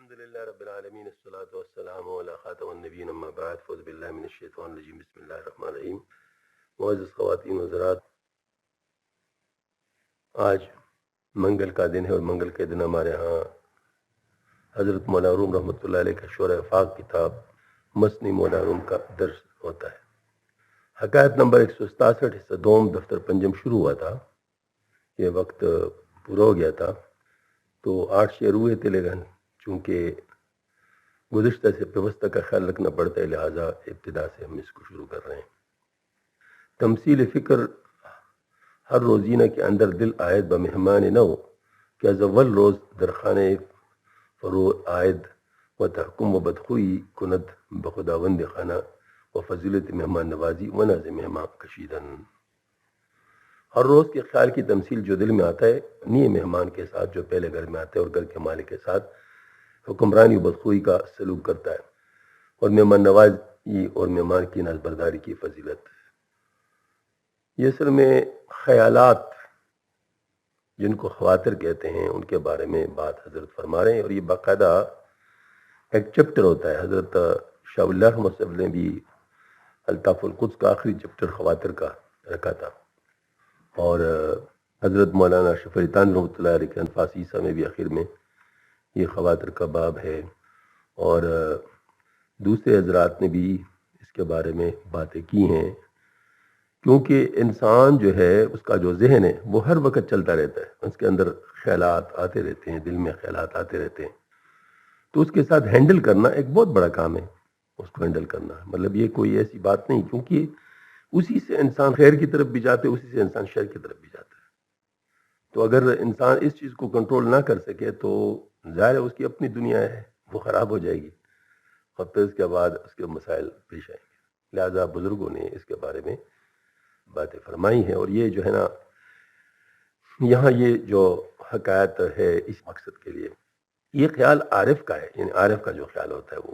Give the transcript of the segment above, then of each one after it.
الحمدللہ رب العالمین الصلاۃ والسلام علی خاتم النبیین اما بعد فاعوذ باللہ من الشیطان الرجیم بسم اللہ الرحمن الرحیم. معزز خواتین و حضرات، آج منگل کا دن ہے اور منگل کے دن ہمارے ہاں حضرت مولانا روم رحمۃ اللہ علیہ کا شورۂ افاق کتاب مثنی مولانا روم کا درس ہوتا ہے. حکایت نمبر 167 حصہ دوم دفتر پنجم شروع ہوا تھا. یہ وقت پورا ہو گیا تھا تو 8 شعر ہوئے تھے، لیکن چونکہ گزشتہ سے پیوستہ کا خیال رکھنا پڑتا ہے لہٰذا ابتدا سے ہم اس کو شروع کر رہے ہیں. تمثیل فکر ہر روزینہ کے اندر دل آید بمہمان نو، کیا زول روز درخانے فرو آید و تحکم و بدخوئی کند بخداوند خانہ و فضیلت مہمان نوازی و ناز مہمان کشیدن. ہر روز کے خیال کی تمثیل جو دل میں آتا ہے نئے مہمان کے ساتھ جو پہلے گھر میں آتے ہیں اور گھر کے مالک کے ساتھ حکمرانی و بدخوئی کا سلوک کرتا ہے، اور مہمان نوازی اور مہمان کی نازبرداری کی فضیلت. یہ اصل میں خیالات جن کو خواطر کہتے ہیں ان کے بارے میں بات حضرت فرما رہے ہیں، اور یہ باقاعدہ ایک چیپٹر ہوتا ہے. حضرت شاہ اللہ رحمۃ اللہ نے بھی الطاف القدس کا آخری چیپٹر خواطر کا رکھا تھا، اور حضرت مولانا اشرف علی تھانوی رحمۃ اللہ علیہ کے انفاس عیسیٰ میں بھی آخر میں یہ خواطر کا باب ہے، اور دوسرے حضرات نے بھی اس کے بارے میں باتیں کی ہیں. کیونکہ انسان جو ہے اس کا جو ذہن ہے وہ ہر وقت چلتا رہتا ہے، اس کے اندر خیالات آتے رہتے ہیں، دل میں خیالات آتے رہتے ہیں. تو اس کے ساتھ ہینڈل کرنا ایک بہت بڑا کام ہے. اس کو ہینڈل کرنا مطلب یہ کوئی ایسی بات نہیں، کیونکہ اسی سے انسان خیر کی طرف بھی جاتے، اسی سے انسان شر کی طرف بھی جاتا ہے. تو اگر انسان اس چیز کو کنٹرول نہ کر سکے تو ظاہر ہے اس کی اپنی دنیا ہے وہ خراب ہو جائے گی، اور پھر اس کے بعد اس کے مسائل پیش آئیں گے. لہذا بزرگوں نے اس کے بارے میں باتیں فرمائی ہیں، اور یہ جو ہے نا یہاں یہ جو حکایت ہے اس مقصد کے لیے یہ خیال عارف کا ہے، یعنی عارف کا جو خیال ہوتا ہے وہ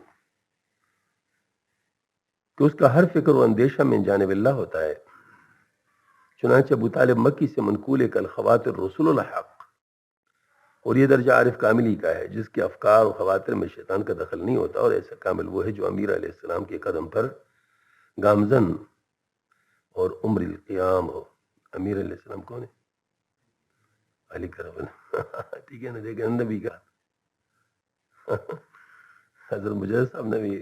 کہ اس کا ہر فکر و اندیشہ من جانب اللہ ہوتا ہے. چنانچہ ابو طالب مکی سے منقول ایک الخواطر رسول الحق، اور یہ درجہ عارف کاملی کا ہے جس کے افکار و خواطر میں شیطان کا دخل نہیں ہوتا، اور ایسا کامل وہ ہے جو امیر علیہ السلام کے قدم پر گامزن اور عمر القیام ہو. امیر علیہ السلام کون ہے؟ علی کرم ٹھیک ہے نا، دیکھیں نبی کا حضرت مجاہد صاحب نے بھی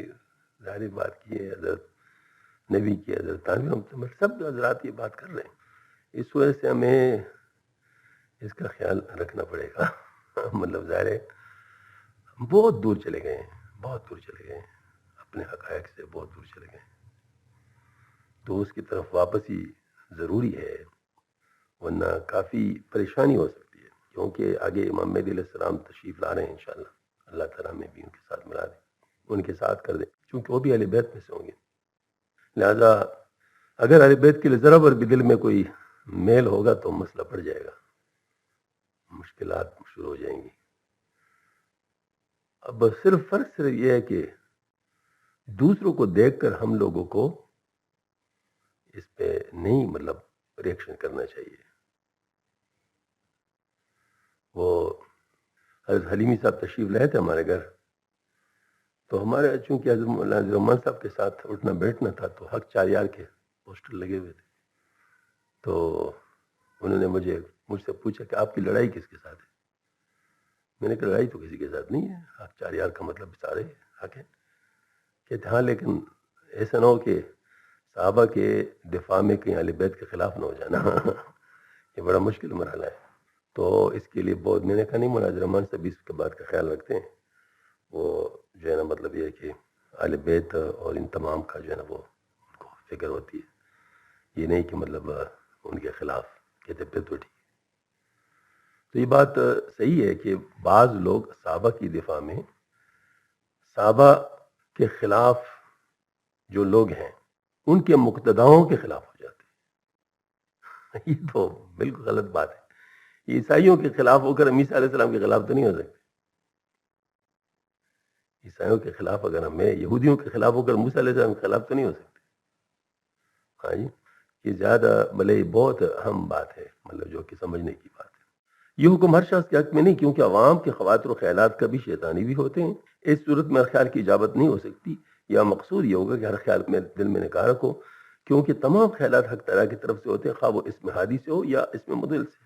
ظاہری بات کی ہے، حضرت نبی کی، حضرت تانوی، سب حضرات یہ بات کر رہے ہیں. اس وجہ سے ہمیں اس کا خیال رکھنا پڑے گا. مطلب ظاہر ہے بہت دور چلے گئے ہیں، بہت دور چلے گئے ہیں، اپنے حقائق سے بہت دور چلے گئے ہیں. تو اس کی طرف واپس ہی ضروری ہے، ورنہ کافی پریشانی ہو سکتی ہے. کیونکہ آگے امام مہدی علیہ السلام تشریف لا رہے ہیں انشاءاللہ، اللہ تعالیٰ میں بھی ان کے ساتھ ملا دیں، ان کے ساتھ کر دیں، چونکہ وہ بھی اہل بیت میں سے ہوں گے. لہذا اگر اہل بیت کے لیے ذرا بر بھی دل میں کوئی میل ہوگا تو مسئلہ پڑ جائے گا، مشکلات شروع ہو جائیں گی. اب فرق یہ ہے کہ دوسروں کو دیکھ کر ہم لوگوں کو اس پہ نہیں مطلب ریئیکشن کرنا چاہیے. وہ حضرت حلیمی صاحب تشریف لائے تھے ہمارے گھر، تو ہمارے چونکہ حضرت مولانا رحمان صاحب کے ساتھ اٹھنا بیٹھنا تھا تو حق 4 یار کے پوسٹر لگے ہوئے تھے. تو انہوں نے مجھ سے پوچھا کہ آپ کی لڑائی کس کے ساتھ ہے؟ میں نے کہا لڑائی تو کسی کے ساتھ نہیں ہے، حق 4 یار کا مطلب سارے حق ہیں. کہتے ہاں لیکن ایسا نہ ہو کہ صحابہ کے دفاع میں کہیں اہل بیت کے خلاف نہ ہو جانا یہ بڑا مشکل مرحلہ ہے. تو اس کے لیے بہت میں نے کہا نہیں، مولانا رحمان صاحب اس کے بات کا خیال رکھتے ہیں. وہ جو ہے نا مطلب یہ ہے کہ اہل بیت اور ان تمام کا جو ہے نا وہ ان کو فکر ہوتی ہے، یہ نہیں کہ مطلب ان کے خلاف. کہتے پھر تو ٹھیک. تو یہ بات صحیح ہے کہ بعض لوگ صحابہ کی دفاع میں صحابہ کے خلاف جو لوگ ہیں ان کے مقتداؤں کے خلاف ہو جاتے ہیں. یہ تو بالکل غلط بات ہے. یہ عیسائیوں کے خلاف ہو کر عیسیٰ علیہ السلام کے خلاف تو نہیں ہو سکتے. عیسائیوں کے خلاف اگر ہمیں یہودیوں کے خلاف ہو کر موسیٰ علیہ السلام کے خلاف تو نہیں ہو سکتے. ہاں جی، یہ زیادہ بھلے بہت اہم بات ہے، مطلب جو کہ سمجھنے کی بات ہے. یہ حکم ہر شخص کے حق میں نہیں، کیونکہ عوام کے خواطر و خیالات کبھی شیطانی بھی ہوتے ہیں۔ اس صورت میں ہر خیال کی اجابت نہیں ہو سکتی، یا مقصود یہ ہوگا کہ ہر خیال میں دل میں نکاح رکھو، کیونکہ تمام خیالات حق تعالیٰ کی طرف سے ہوتے ہیں، خواہ وہ اسم ہادی سے ہو یا اسم مدل سے۔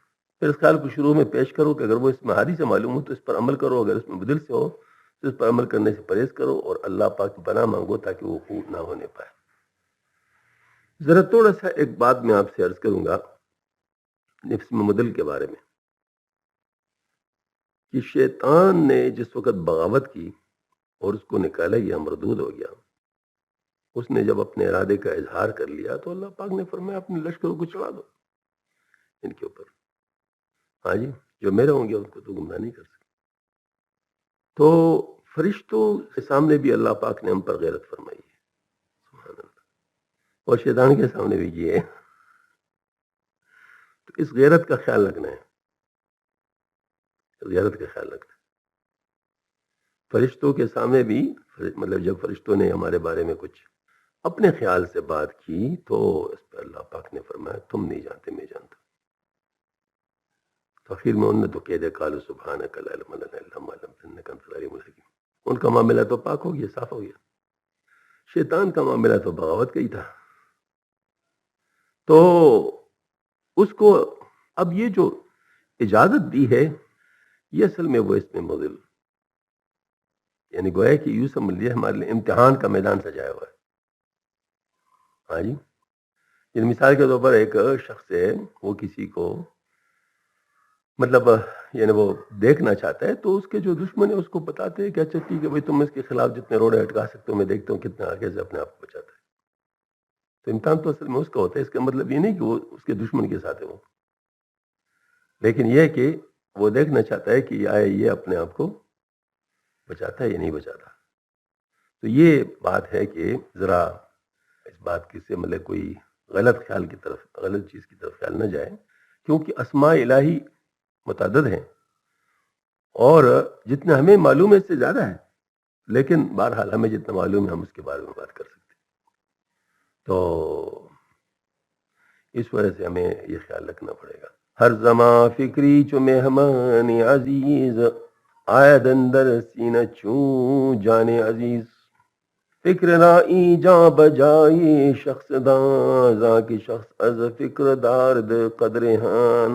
پھر اس خیال کو شروع میں پیش کرو کہ اگر وہ اسم ہادی سے معلوم ہو تو اس پر عمل کرو، اگر اسم مدل سے ہو تو اس پر عمل کرنے سے پرہیز کرو، اور اللہ پاک کی پناہ مانگو تاکہ وہ وقوع نہ ہونے پائے۔ ذرا تھوڑا سا ایک بات میں آپ سے عرض کروں گا اسم مدل کے بارے میں، کہ شیطان نے جس وقت بغاوت کی اور اس کو نکالا گیا، مردود ہو گیا، اس نے جب اپنے ارادے کا اظہار کر لیا تو اللہ پاک نے فرمایا اپنے لشکروں کو چڑھا دو ان کے اوپر، ہاں جی، جو میرے ہوں گے ان کو تو گمراہ نہیں کر سکتے۔ تو فرشتوں کے سامنے بھی اللہ پاک نے ہم پر غیرت فرمائی ہے، سبحان اللہ، اور شیطان کے سامنے بھی کی ہے۔ تو اس غیرت کا خیال رکھنا ہے، اس غیرت کا خیال رکھنا ہے۔ فرشتوں کے سامنے بھی، مطلب جب فرشتوں نے ہمارے بارے میں کچھ اپنے خیال سے بات کی تو اس پہ اللہ پاک نے فرمایا تم نہیں جانتے، میں جانتا۔ تو آخر میں انہوں نے تو کہہ دیا قالوا سبحانک لا علم لنا الا ما علمتنا انک انت العلیم الحکیم۔ ان کا معاملہ تو پاک ہو گیا، صاف ہو گیا۔ شیطان کا معاملہ تو بغاوت کا ہی تھا۔ تو اس کو اب یہ جو اجازت دی ہے یہ اصل میں وہ اس میں مضل، یعنی گویا کہ یوں سمجھ لیا ہمارے لیے امتحان کا میدان سجایا ہوا ہے، ہاں جی۔ یعنی مثال کے طور پر ایک شخص ہے، وہ کسی کو مطلب یعنی وہ دیکھنا چاہتا ہے، تو اس کے جو دشمن ہے اس کو بتاتے ہیں کہ اچھا ٹھیک ہے بھائی، تم اس کے خلاف جتنے روڑے اٹکا سکتے ہو، میں دیکھتا ہوں کتنا آگے سے اپنے آپ کو بچاتا ہے۔ تو امتحان تو اصل میں اس کا ہوتا ہے، اس کا مطلب یہ نہیں کہ وہ اس کے دشمن کے ساتھ ہے وہ، لیکن یہ ہے کہ وہ دیکھنا چاہتا ہے کہ آیا یہ اپنے آپ کو بچاتا ہے یا نہیں بچاتا۔ تو یہ بات ہے کہ ذرا اس بات کی سے مطلب کوئی غلط خیال کی طرف، غلط چیز کی طرف خیال نہ جائے، کیونکہ اسماء الہی متعدد ہیں اور جتنا ہمیں معلوم ہے اس سے زیادہ ہے، لیکن بہرحال ہمیں جتنا معلوم ہے ہم اس کے بارے میں بات کر سکتے ہیں۔ تو اس وجہ سے ہمیں یہ خیال رکھنا پڑے گا۔ ہر زمان فکری چو مہمان عزیز، آید اندر سینہ چون جان عزیز، فکر رائی جاں بجائی شخص دان، زاں کی شخص از فکر دارد قدر ہان۔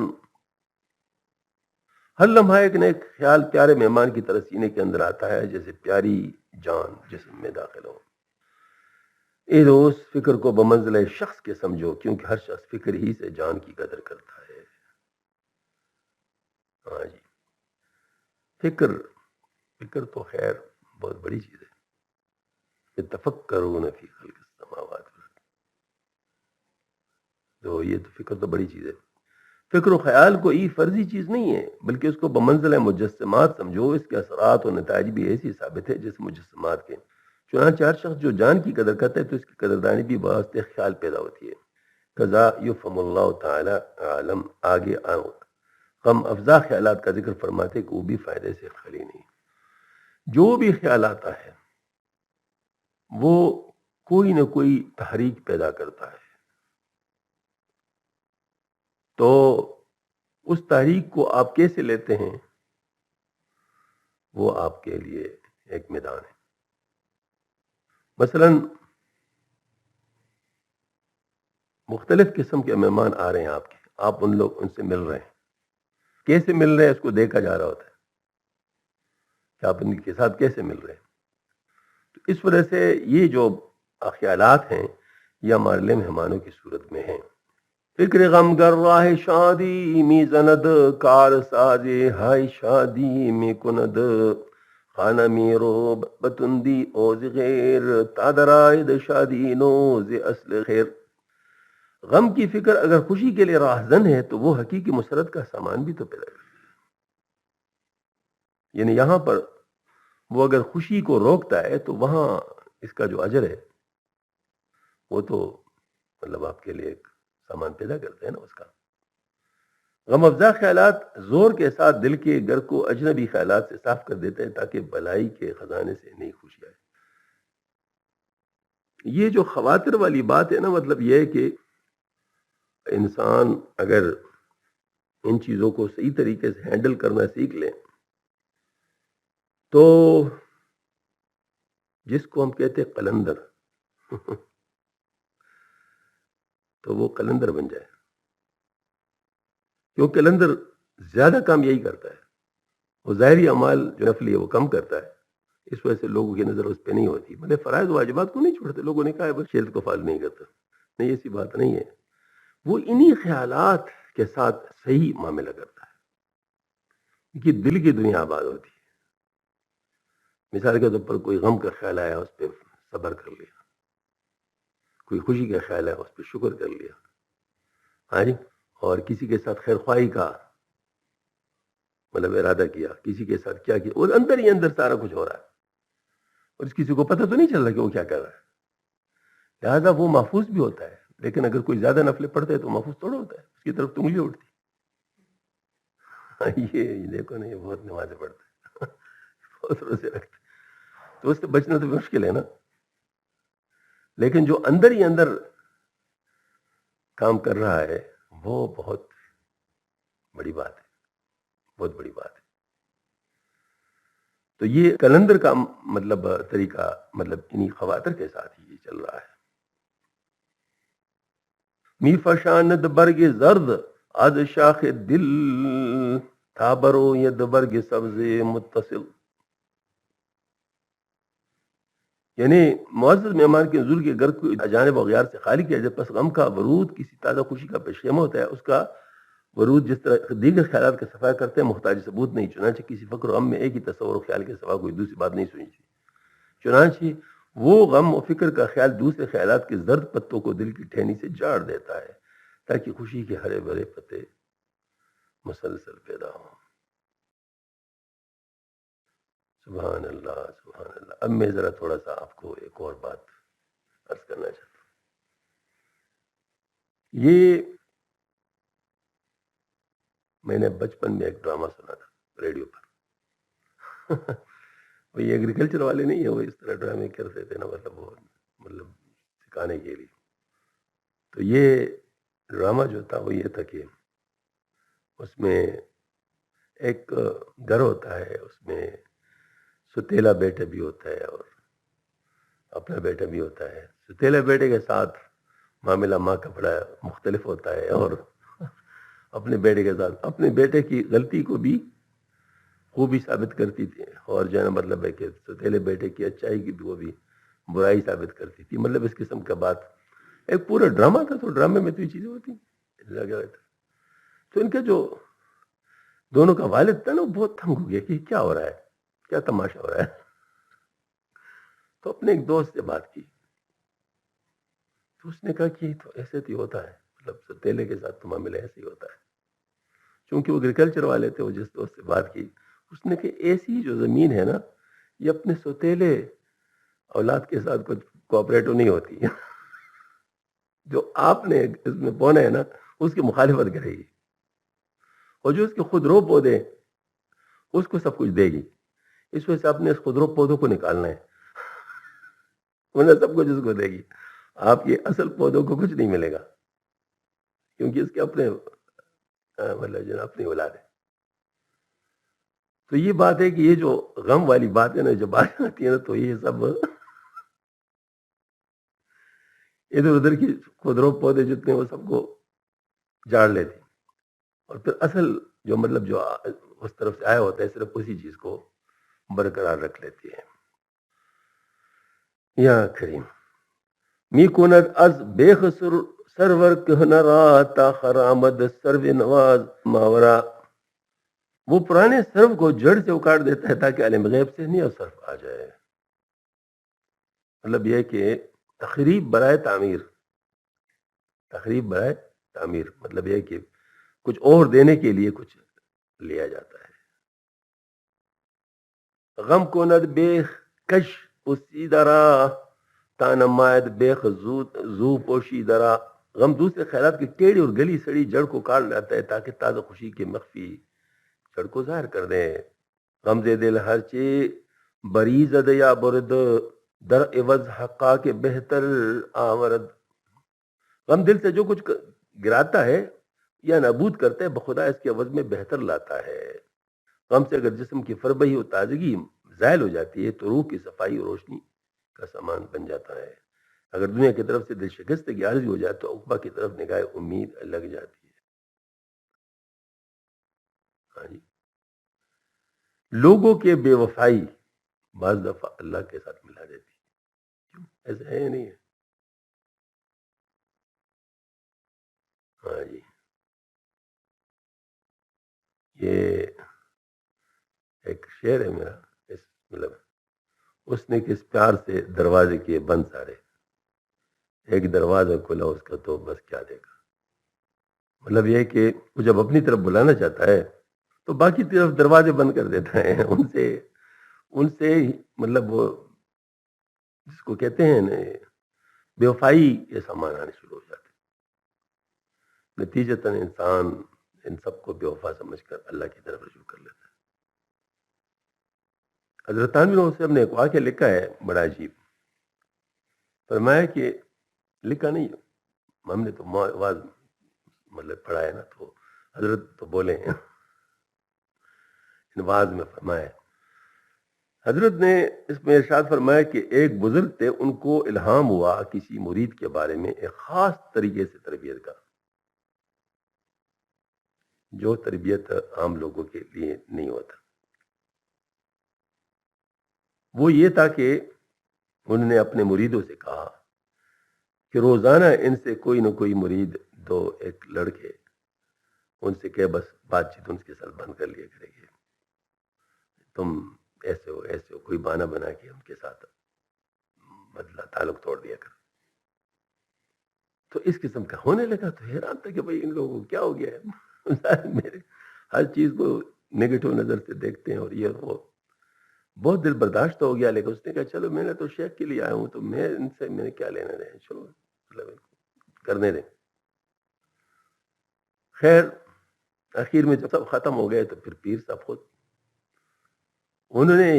ہر لمحہ ایک نہ ایک خیال پیارے مہمان کی طرح سینے کے اندر آتا ہے، جیسے پیاری جان جسم میں داخل ہو۔ اے دوست، فکر کو بمنزلہ شخص کے سمجھو، کیونکہ ہر شخص فکر ہی سے جان کی قدر کرتا ہے۔ ہاں جی، فکر تو خیر بہت بڑی چیز ہے، تفکرون فی خلق السماوات والارض، تو یہ تو فکر تو بڑی چیز ہے۔ فکر و خیال کوئی فرضی چیز نہیں ہے، بلکہ اس کو بمنزلہ مجسمات سمجھو، اس کے اثرات و نتائج بھی ایسی ثابت ہے جیسے مجسمات کے۔ چنانچہ ہر شخص جو جان کی قدر کرتا ہے تو اس کی قدردانی بھی واسطے خیال پیدا ہوتی ہے۔ قضا یفہم اللہ تعالی عالم، آگے غم افزا خیالات کا ذکر فرماتے کہ وہ بھی فائدے سے خالی نہیں۔ جو بھی خیال آتا ہے وہ کوئی نہ کوئی تحریک پیدا کرتا ہے، تو اس تحریک کو آپ کیسے لیتے ہیں وہ آپ کے لیے ایک میدان ہے۔ مثلا مختلف قسم کے مہمان آ رہے ہیں آپ کے، آپ ان سے مل رہے ہیں، کیسے مل رہے ہیں اس کو دیکھا جا رہا ہوتا ہے کہ آپ ان کے ساتھ کیسے مل رہے ہیں۔ تو اس وجہ سے یہ جو خیالات ہیں یہ ہمارے لیے مہمانوں کی صورت میں ہیں۔ فکر غم گر راہ شادی می زند، کار سازے ہائی شادی می کند، خانہ می رو بتندی اوز غیر، تادرائد شادی نوز اصل خیر۔ غم کی فکر اگر خوشی کے لیے راہزن ہے تو وہ حقیقی مسرت کا سامان بھی تو پیدا کرتا ہے۔ یعنی یہاں پر وہ اگر خوشی کو روکتا ہے تو وہاں اس کا جو اجر ہے وہ تو مطلب آپ کے لیے ایک سامان پیدا کرتے ہیں نا اس کا۔ غم افزا خیالات زور کے ساتھ دل کے گر کو اجنبی خیالات سے صاف کر دیتے ہیں تاکہ بلائی کے خزانے سے نئی خوشی آئے۔ یہ جو خواطر والی بات ہے نا، مطلب یہ ہے کہ انسان اگر ان چیزوں کو صحیح طریقے سے ہینڈل کرنا سیکھ لیں تو جس کو ہم کہتے ہیں قلندر تو وہ قلندر بن جائے. کیوں قلندر زیادہ کام یہی کرتا ہے. وہ ظاہری اعمال جو نفلی ہے وہ کم کرتا ہے, اس وجہ سے لوگوں کی نظر اس پہ نہیں ہوتی. مطلب فرائض واجبات کو نہیں چھوڑتے. لوگوں نے کہا ہے بس شیلت کو فالو نہیں کرتا. نہیں, ایسی بات نہیں ہے. وہ انہی خیالات کے ساتھ صحیح معاملہ کرتا ہے کہ دل کی دنیا آباد ہوتی ہے. مثال کے طور پر کوئی غم کا خیال آیا, اس پہ صبر کر لیا. کوئی خوشی کا خیال ہے, اس پہ شکر کر لیا. ہاں جی. اور کسی کے ساتھ خیر خواہی کا مطلب ارادہ کیا, کسی کے ساتھ کیا کیا, اور اندر ہی اندر سارا کچھ ہو رہا ہے اور اس کسی کو پتہ تو نہیں چل رہا کہ وہ کیا کر رہا ہے. لہٰذا وہ محفوظ بھی ہوتا ہے. لیکن اگر کوئی زیادہ نفلیں پڑھتے ہیں تو محفوظ تھوڑا ہوتا ہے, اس کی طرف تو انگلی اٹھتی. یہ دیکھو نا, یہ بہت نمازیں پڑھتا ہے, بہت روزے رکھتا ہے, تو اس سے بچنا تو مشکل ہے نا. لیکن جو اندر ہی اندر کام کر رہا ہے وہ بہت بڑی بات ہے, بہت بڑی بات ہے. تو یہ کلندر کا مطلب طریقہ مطلب انہی خواتر کے ساتھ ہی چل رہا ہے. می فشاند برگ زرد از شاخ دل تھا برو ید برگ سبز متصل. یعنی معزز مہمان کے نزول کے گھر کو اجانب اغیار سے خالی کیا جائے, پس غم کا ورود کسی تازہ خوشی کا پیشخیمہ ہوتا ہے. اس کا ورود جس طرح دیگر خیالات کا صفائی کرتے ہیں محتاج ثبوت نہیں. چنانچہ کسی فکر و غم میں ایک ہی تصور و خیال کے سوا کوئی دوسری بات نہیں سنی تھی. چنانچہ وہ غم و فکر کا خیال دوسرے خیالات کے زرد پتوں کو دل کی ٹھہنی سے جاڑ دیتا ہے تاکہ خوشی کے ہرے بھرے پتے مسلسل پیدا ہوں. سبحان اللہ, سبحان اللہ. اب میں ذرا تھوڑا سا آپ کو ایک اور بات عرض کرنا چاہتا ہوں. یہ میں نے بچپن میں ایک ڈرامہ سنا تھا ریڈیو پر. وہ یہ ایگریکلچر والے نہیں ہے, وہ اس طرح ڈرامے کرتے تھے نا, مطلب سکھانے کے لیے. تو یہ ڈرامہ جو تھا وہ یہ تھا کہ اس میں ایک گھر ہوتا ہے, اس میں ستیلا بیٹا بھی ہوتا ہے اور اپنا بیٹا بھی ہوتا ہے. ستیلا بیٹے کے ساتھ معاملہ ماں کا بڑا مختلف ہوتا ہے, اور اپنے بیٹے کے ساتھ اپنے بیٹے کی غلطی کو بھی خوبی ثابت کرتی تھی, اور جو ہے نا مطلب ہے کہ ستیلے بیٹے کی اچائی کی بھی وہ بھی برائی ثابت کرتی تھی. مطلب اس قسم کا بات ایک پورا ڈرامہ تھا. تو ڈرامے میں تو یہ چیزیں ہوتی لگا تھا. تو ان کا جو دونوں کا والد تھا نا, وہ بہت تنگ ہو گیا کہ کیا ہو رہا ہے, کیا تماشا ہو رہا ہے. تو اپنے ایک دوست سے بات کی, تو اس نے کہا کہ تو ایسے تو ہوتا ہے, مطلب ستیلے کے ساتھ تو معاملہ ایسے ہی ہوتا ہے. چونکہ وہ ایگریکلچر والے تھے, وہ جس دوست سے بات کی اس نے کہ ایسی جو زمین ہے نا, یہ اپنے ستیلے اولاد کے ساتھ کچھ کوآپریٹو نہیں ہوتی. جو آپ نے اس میں بونا ہے نا, اس کی مخالفت کرے گی, اور جو اس کے خودرو پودے اس کو سب کچھ دے گی. اس وجہ سے آپ نے اس خودرو پودوں کو نکالنا ہے, ورنہ سب کچھ اس کو دے گی. آپ کے اصل پودوں کو کچھ نہیں ملے گا, کیونکہ اس کے اپنے مطلب جو اپنی اولاد ہے. تو یہ بات ہے کہ یہ جو غم والی بات ہے نا, جب آ جاتی ہے نا, تو یہ سب ادھر ادھر کی خودرو پودے جتنے وہ سب کو جاڑ لیتی, اور پھر اصل جو مطلب جو اس طرف سے آیا ہوتا ہے صرف اسی چیز کو برقرار رکھ لیتی ہے. یا کریم می کند از بیخ سرور کہنرا تا خرامد سرو نواز ماورا. وہ پرانے سرو کو جڑ سے اکاڑ دیتا ہے تاکہ عالم غیب سے نیا سرو آ جائے. مطلب یہ کہ تخریب برائے تعمیر, تخریب برائے تعمیر مطلب یہ کہ کچھ اور دینے کے لیے کچھ لیا جاتا ہے. غم کند بیخ کش پوشیدرا تا نمائد بیخ زو پوشیدرا. غم دوسرے خیالات کی ٹیڑھی اور گلی سڑی جڑ کو کاٹ لاتا ہے تاکہ تازہ خوشی کے مخفی جڑ کو ظاہر کر دیں. غم دل ہر چی بریزد یا برد در عوض حقا کے بہتر آورد. غم دل سے جو کچھ گراتا ہے یا نابود کرتا ہے، بخدا اس کے عوض میں بہتر لاتا ہے۔ غم سے اگر جسم کی فربہی و تازگی زائل ہو جاتی ہے تو روح کی صفائی اور روشنی کا سامان بن جاتا ہے۔ اگر دنیا کی طرف سے دل شکستگی عارضی ہو جائے تو عقبہ کی طرف نگاہ امید لگ جاتی ہے۔ ہاں جی، لوگوں کے بے وفائی بعض دفعہ اللہ کے ساتھ ملا دیتی ہے، کیوں ایسا ہے یا نہیں ہے؟ ہاں جی، یہ ایک شعر ہے میرا، اس مطلب اس نے کس پیار سے دروازے کیے بند سارے، ایک دروازہ کھلا اس کا تو بس کیا دیکھا۔ مطلب یہ ہے کہ وہ جب اپنی طرف بلانا چاہتا ہے تو باقی طرف دروازے بند کر دیتا ہے، ان سے مطلب وہ جس کو کہتے ہیں نا بے وفائی کے سامان آنے شروع ہو جاتے ہیں، نتیجتاً انسان ان سب کو بے وفا سمجھ کر اللہ کی طرف رجوع کر لیتا ہے۔ حضرت تانوی سے ہم نے ایک واقعہ لکھا ہے بڑا عجیب، فرمایا کہ لکھا نہیں، ہم نے تو آواز مطلب پڑھا ہے نا، تو حضرت تو بولے ہیں نواز میں فرمایا، حضرت نے اس میں ارشاد فرمایا کہ ایک بزرگ تھے، ان کو الہام ہوا کسی مرید کے بارے میں ایک خاص طریقے سے تربیت کا، جو تربیت عام لوگوں کے لیے نہیں ہوتا۔ وہ یہ تھا کہ انہوں نے اپنے مریدوں سے کہا کہ روزانہ ان سے کوئی نہ کوئی مرید، دو ایک لڑکے، ان سے کہ بس بات چیت ان کے ساتھ بند کر لیا کرے گی، تم ایسے ہو کوئی بہانہ بنا کے ان کے ساتھ بدلا تعلق توڑ دیا کر۔ تو اس قسم کا ہونے لگا تو حیران تھا کہ بھائی ان لوگوں کو کیا ہو گیا ہے میرے ہر چیز کو نگیٹو نظر سے دیکھتے ہیں، اور یہ وہ بہت دل برداشت ہو گیا۔ لیکن اس نے کہا چلو میں نے تو شیخ کے لیے آیا ہوں، تو میں ان سے میں نے کیا لینا دیں، چلو مطلب کرنے دیں۔ خیر آخر میں جب سب ختم ہو گئے تو پھر پیر صاحب خود انہوں نے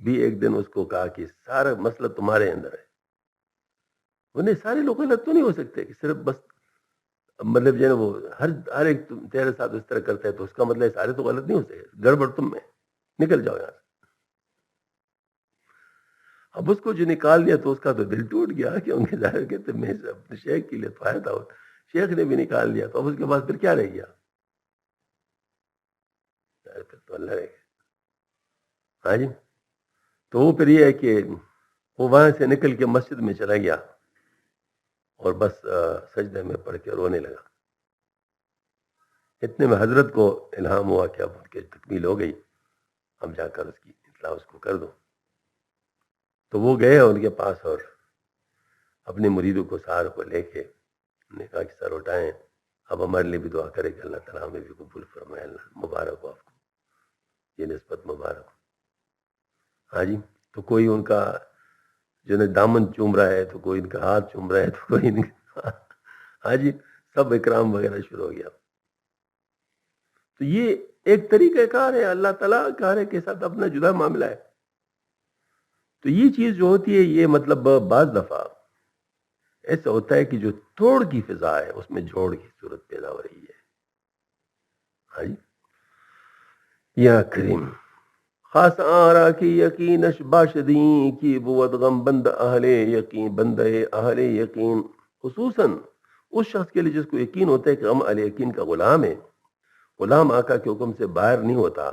بھی ایک دن اس کو کہا کہ سارا مسئلہ تمہارے اندر ہے، انہیں سارے لوگ غلط تو نہیں ہو سکتے کہ صرف بس مطلب جو ہے نا وہ ہر ایک تیرے ساتھ اس طرح کرتا ہے تو اس کا مطلب سارے تو غلط نہیں ہو سکتے، گڑبڑ تم میں، نکل جاؤ یہاں سے۔ اب اس کو جو نکال دیا تو اس کا تو دل ٹوٹ گیا کہ ان کے ظاہر کہتے میں اپنے شیخ کے لیے تو آیا تھا، شیخ نے بھی نکال دیا تو اب اس کے بعد پھر کیا رہ گیا؟ پھر تو اللہ رہ گیا۔ ہاں جی، تو وہ پھر یہ ہے کہ وہ وہاں سے نکل کے مسجد میں چلا گیا اور بس سجدے میں پڑھ کے رونے لگا۔ اتنے میں حضرت کو الہام ہوا کہ اب ان کی تکمیل ہو گئی، اب جا کر اس کی اطلاع اس کو کر دو۔ تو وہ گئے ان کے پاس اور اپنے مریدوں کو ساروں کو لے کے نے کہا کہ سر اٹھائیں، اب ہمارے لیے بھی دعا کرے کہ اللہ تعالیٰ ہمیں بھی قبول فرمائے، اللہ مبارک ہو آپ کو، یہ نسبت مبارک ہو۔ ہاں جی، تو کوئی ان کا جو ہے دامن چوم رہا ہے، تو کوئی ان کا ہاتھ چوم رہا ہے، تو کوئی ان کا ہاں جی سب اکرام وغیرہ شروع ہو گیا۔ تو یہ ایک طریقہ کار ہے، اللہ تعالیٰ کار کے ساتھ اپنا جدا معاملہ ہے۔ تو یہ چیز جو ہوتی ہے یہ مطلب بعض دفعہ ایسا ہوتا ہے کہ جو توڑ کی فضا ہے اس میں جوڑ کی صورت پیدا ہو رہی ہے۔ ہاں جی، یا کریم خاص آرا کی یقینش باشدین کی بود غم بند اہل یقین، بند اہل یقین، خصوصاً اس شخص کے لیے جس کو یقین ہوتا ہے کہ غم اہل یقین کا غلام ہے، غلام آقا کے حکم سے باہر نہیں ہوتا،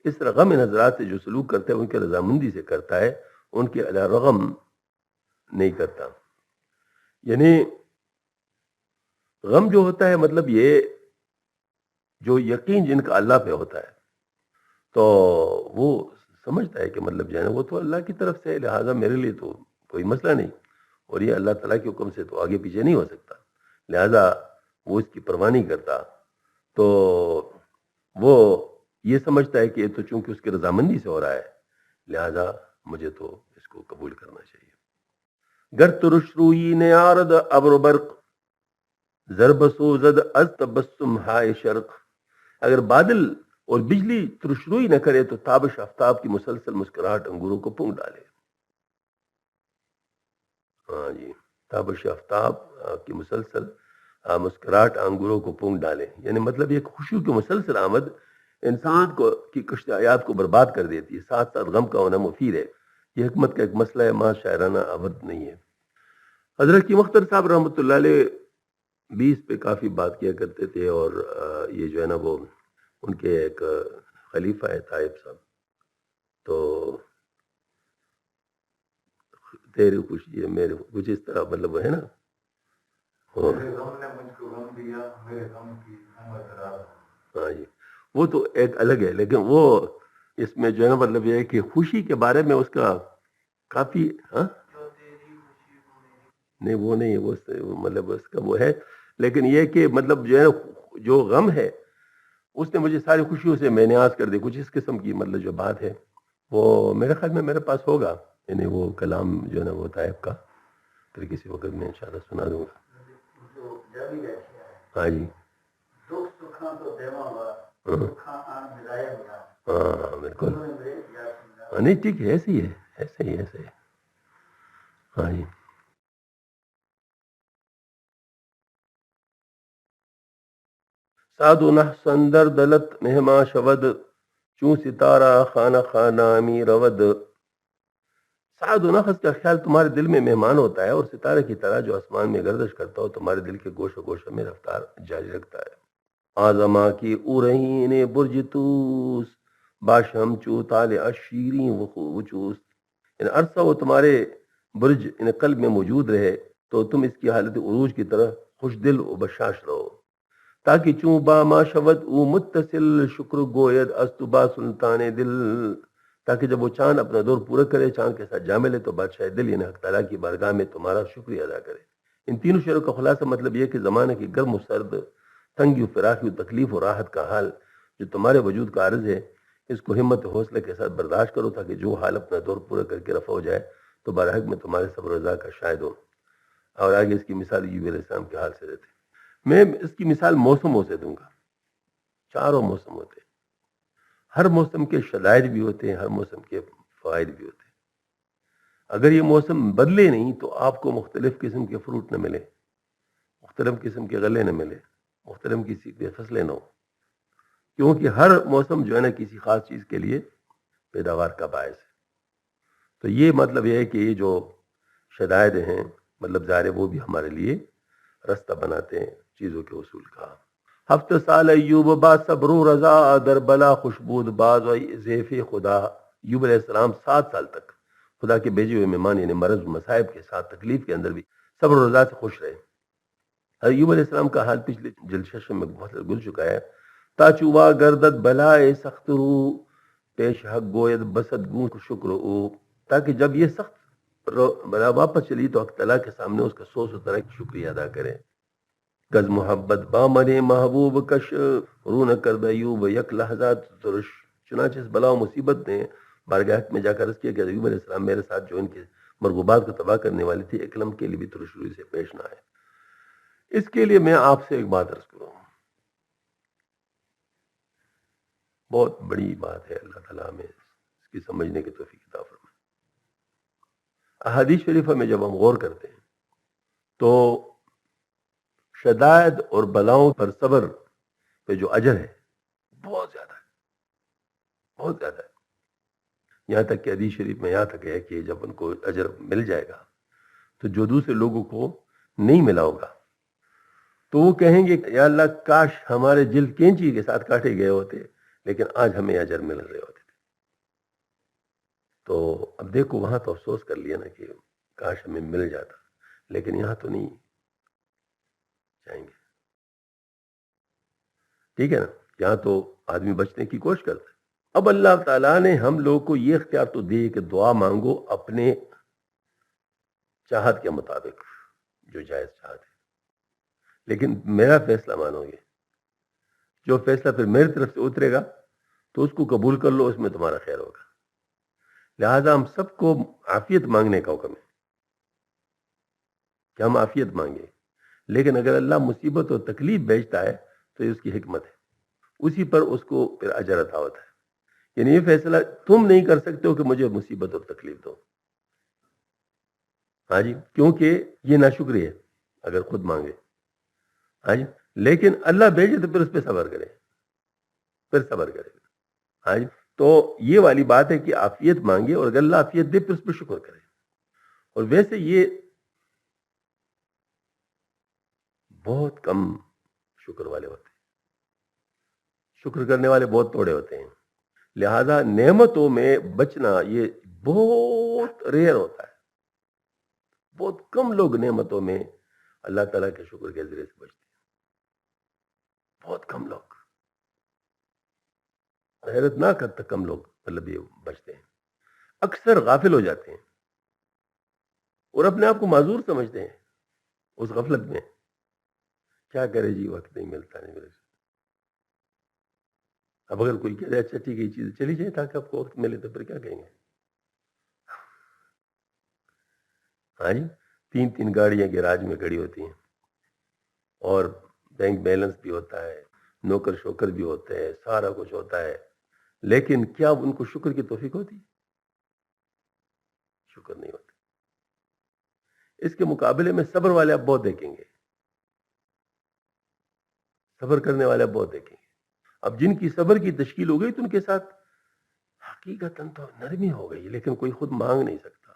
اس طرح غم ان حضرات سے جو سلوک کرتا ہے ان کے رضامندی سے کرتا ہے، ان کے علی رغم نہیں کرتا۔ یعنی غم جو ہوتا ہے مطلب یہ جو یقین جن کا اللہ پہ ہوتا ہے تو وہ سمجھتا ہے کہ مطلب جو ہے نا وہ تو اللہ کی طرف سے ہے، لہٰذا میرے لیے تو کوئی مسئلہ نہیں، اور یہ اللہ تعالیٰ کے حکم سے تو آگے پیچھے نہیں ہو سکتا، لہٰذا وہ اس کی پرواہ نہیں کرتا۔ تو وہ یہ سمجھتا ہے کہ یہ تو چونکہ اس کی رضامندی سے ہو رہا ہے لہٰذا مجھے تو اس کو قبول کرنا چاہیے۔ گر ترش روئی نے آرد ابر برق، ضرب سوزد از تبسم ہائے شرق، اگر بادل اور بجلی ترشروئی نہ کرے تو تابش آفتاب کی مسلسل مسکراہٹ انگوروں کو پونگ ڈالے۔ ہاں جی، تابش آفتاب کی مسلسل مسکراہٹ انگوروں کو پونگ ڈالے، یعنی مطلب یہ خوشی کی مسلسل آمد انسان کو کی کشتیات کو برباد کر دیتی ہے، ساتھ ساتھ غم کا ہونا مفید ہے۔ یہ حکمت کا ایک مسئلہ ہے، ماں شاعرانہ عبد نہیں ہے۔ حضرت کی مختار صاحب رحمۃ اللہ علیہ بھی اس پہ کافی بات کیا کرتے تھے، اور یہ جو ہے نا وہ ان کے ایک خلیفہ ہے طائب صاحب، تو تیری خوشی ہے میرے کچھ اس طرح مطلب وہ ہے نا، ہاں جی، وہ تو ایک الگ ہے، لیکن وہ اس میں جو ہے نا مطلب یہ ہے کہ خوشی کے بارے میں اس کا کافی نہیں وہ نہیں ہے، وہ مطلب اس کا وہ ہے، لیکن یہ کہ مطلب جو ہے نا جو غم ہے اس نے مجھے ساری خوشیوں سے میں نیاز کر دی، کچھ اس قسم کی مطلب جو بات ہے وہ میرے خیال میں میرے پاس ہوگا، یعنی وہ کلام جو ہے نا وہ طائب کا، پھر کسی وقت میں انشاءاللہ سنا دوں گا۔ ہاں جی، ہاں بالکل، نہیں ٹھیک ہے، ایسے ہی ہے، ایسے ہی ایسے ہی، ہاں جی۔ سادو نہ سندر دلت مہما شود، چوں ستارہ خانہ خانہ می رود۔ سعد و نفس کا خیال تمہارے دل میں مہمان ہوتا ہے، اور ستارے کی طرح جو آسمان میں گردش کرتا ہو تمہارے دل کے گوشہ گوشہ میں رفتار جاری رکھتا ہے۔ آزما کی اورہین برج توس، باشم چو طالع شیریں وچوس، یعنی عرصہ وہ تمہارے برج ان قلب میں موجود رہے تو تم اس کی حالت عروج کی طرح خوش دل و بشاش رہو، تاکہ چوں با ما شود او متصل شکر گوید است با سلطان دل، تاکہ جب وہ چاند اپنا دور پورا کرے، چاند کے ساتھ جا ملے تو بادشاہ دل یعنی حق تعالیٰ کی بارگاہ میں تمہارا شکریہ ادا کرے۔ ان تینوں شعروں کا خلاصہ مطلب یہ کہ زمانے کی گرم و سرد، تنگی و فراخی و تکلیف و راحت کا حال جو تمہارے وجود کا عارض ہے، اس کو ہمت و حوصلے کے ساتھ برداشت کرو، تاکہ جو حال اپنا دور پورا کر کے رفع ہو جائے تو برحق میں تمہارے صبر و رضا کا شاہد ہو۔ اور آگے اس کی مثال ایوب علیہ السلام کے حال سے دیتے ہیں۔ میں اس کی مثال موسموں سے دوں گا، چاروں موسم ہوتے ہیں، ہر موسم کے شدائد بھی ہوتے ہیں، ہر موسم کے فوائد بھی ہوتے ہیں۔ اگر یہ موسم بدلے نہیں تو آپ کو مختلف قسم کے فروٹ نہ ملے، مختلف قسم کے غلے نہ ملے، مختلف کسی کے فصلیں نہ ہو، کیونکہ ہر موسم جو ہے نا کسی خاص چیز کے لیے پیداوار کا باعث ہے۔ تو یہ مطلب یہ ہے کہ یہ جو شدائد ہیں مطلب ظاہر ہے وہ بھی ہمارے لیے رستہ بناتے ہیں چیزوں کے اصول کا۔ ہفت سال ایوب با صبر و رضا، در بلا خوشبود باز و زیف خدا۔ ایوب علیہ السلام 7 سال تک خدا کے بھیجے ہوئے مہمان یعنی مرض و مصائب کے ساتھ تکلیف کے اندر بھی صبر و رضا سے خوش رہے۔ ایوب علیہ السلام کا حال پچھلے جلسہ میں بہت گزر چکا ہے۔ تا چوا گردت بلائے سخت رو، پیش حق گوید بسد گون شکر او، تاکہ جب یہ سخت بلا واپس چلی تو حق تعالیٰ کے سامنے اس کا 100 طرح کی شکریہ ادا کرے۔ گز محبت با مرے محبوب کش، رون کرد ایوب یک لحظات ترش۔ چنانچہ اس بلا و مصیبت نے بارگاہ میں جا کر عرض کیا کہ ایوب علیہ السلام میرے ساتھ جو ان کے مرغوبات کو تباہ کرنے والی تھی ایک لمحے کے لیے بھی ترش روئی سے پیش نہ آئے۔ اس کے لیے میں آپ سے ایک بات عرض کروں، بہت بڑی بات ہے، اللہ تعالیٰ ہمیں اس کی سمجھنے کی توفیق عطا فرمائے۔ احادیث شریفہ میں جب ہم غور کرتے ہیں تو شدائد اور بلاؤں پر صبر پہ جو اجر ہے بہت زیادہ ہے، بہت زیادہ ہے۔ یہاں تک کہ حدیث شریف میں یہاں تک ہے کہ جب ان کو اجر مل جائے گا تو جو دوسرے لوگوں کو نہیں ملا ہوگا تو وہ کہیں گے یا اللہ کاش ہمارے جلد کینچی کے ساتھ کاٹے گئے ہوتے، لیکن آج ہمیں اجر مل رہے ہوتے تھے۔ تو اب دیکھو وہاں تو افسوس کر لیا نا کہ کاش ہمیں مل جاتا، لیکن یہاں تو نہیں جائیں گے، ٹھیک ہے نا، یہاں تو آدمی بچنے کی کوشش کرتا ہے۔ اب اللہ تعالیٰ نے ہم لوگ کو یہ اختیار تو دی کہ دعا مانگو اپنے چاہت کے مطابق جو جائز چاہت ہے، لیکن میرا فیصلہ مانو گے، جو فیصلہ پھر میری طرف سے اترے گا تو اس کو قبول کر لو، اس میں تمہارا خیر ہوگا۔ لہذا ہم سب کو عافیت مانگنے کا حکم ہے کہ ہم عافیت مانگیں، لیکن اگر اللہ مصیبت اور تکلیف بھیجتا ہے تو یہ اس کی حکمت ہے، اسی پر اس کو پھر اجر عطا ہوتا ہے۔ یعنی یہ فیصلہ تم نہیں کر سکتے ہو کہ مجھے مصیبت اور تکلیف دو، ہاں جی، کیونکہ یہ ناشکری ہے اگر خود مانگے۔ ہاں جی، لیکن اللہ بھیجے تو پھر اس پہ صبر کرے، پھر صبر کرے. ہاں جی، تو یہ والی بات ہے کہ عافیت مانگے اور اگر اللہ عافیت دے پھر اس پہ شکر کرے. اور ویسے یہ بہت کم شکر والے ہوتے ہیں، شکر کرنے والے بہت تھوڑے ہوتے ہیں. لہذا نعمتوں میں بچنا یہ بہت ریئر ہوتا ہے. بہت کم لوگ نعمتوں میں اللہ تعالیٰ کے شکر کے ذریعے سے بچتے ہیں، بہت کم لوگ، حیرت ناک حد تک کم لوگ مطلب یہ بچتے ہیں. اکثر غافل ہو جاتے ہیں اور اپنے آپ کو معذور سمجھتے ہیں اس غفلت میں. کیا کرے جی، وقت نہیں ملتا، نہیں میرے سے. اب اگر کوئی کہہ دے اچھا ٹھیک ہے یہ چیز چلی جائے تاکہ آپ کو وقت ملے تو پھر کیا کہیں گے؟ ہاں جی، 3 گاڑیاں گیراج میں کھڑی ہوتی ہیں اور بینک بیلنس بھی ہوتا ہے، نوکر شوکر بھی ہوتے ہیں، سارا کچھ ہوتا ہے، لیکن کیا ان کو شکر کی توفیق ہوتی؟ شکر نہیں ہوتی. اس کے مقابلے میں صبر والے آپ بہت دیکھیں گے، صبر کرنے والے آپ بہت دیکھیں گے. اب جن کی صبر کی تشکیل ہو گئی تو ان کے ساتھ حقیقتاً تو نرمی ہو گئی، لیکن کوئی خود مانگ نہیں سکتا.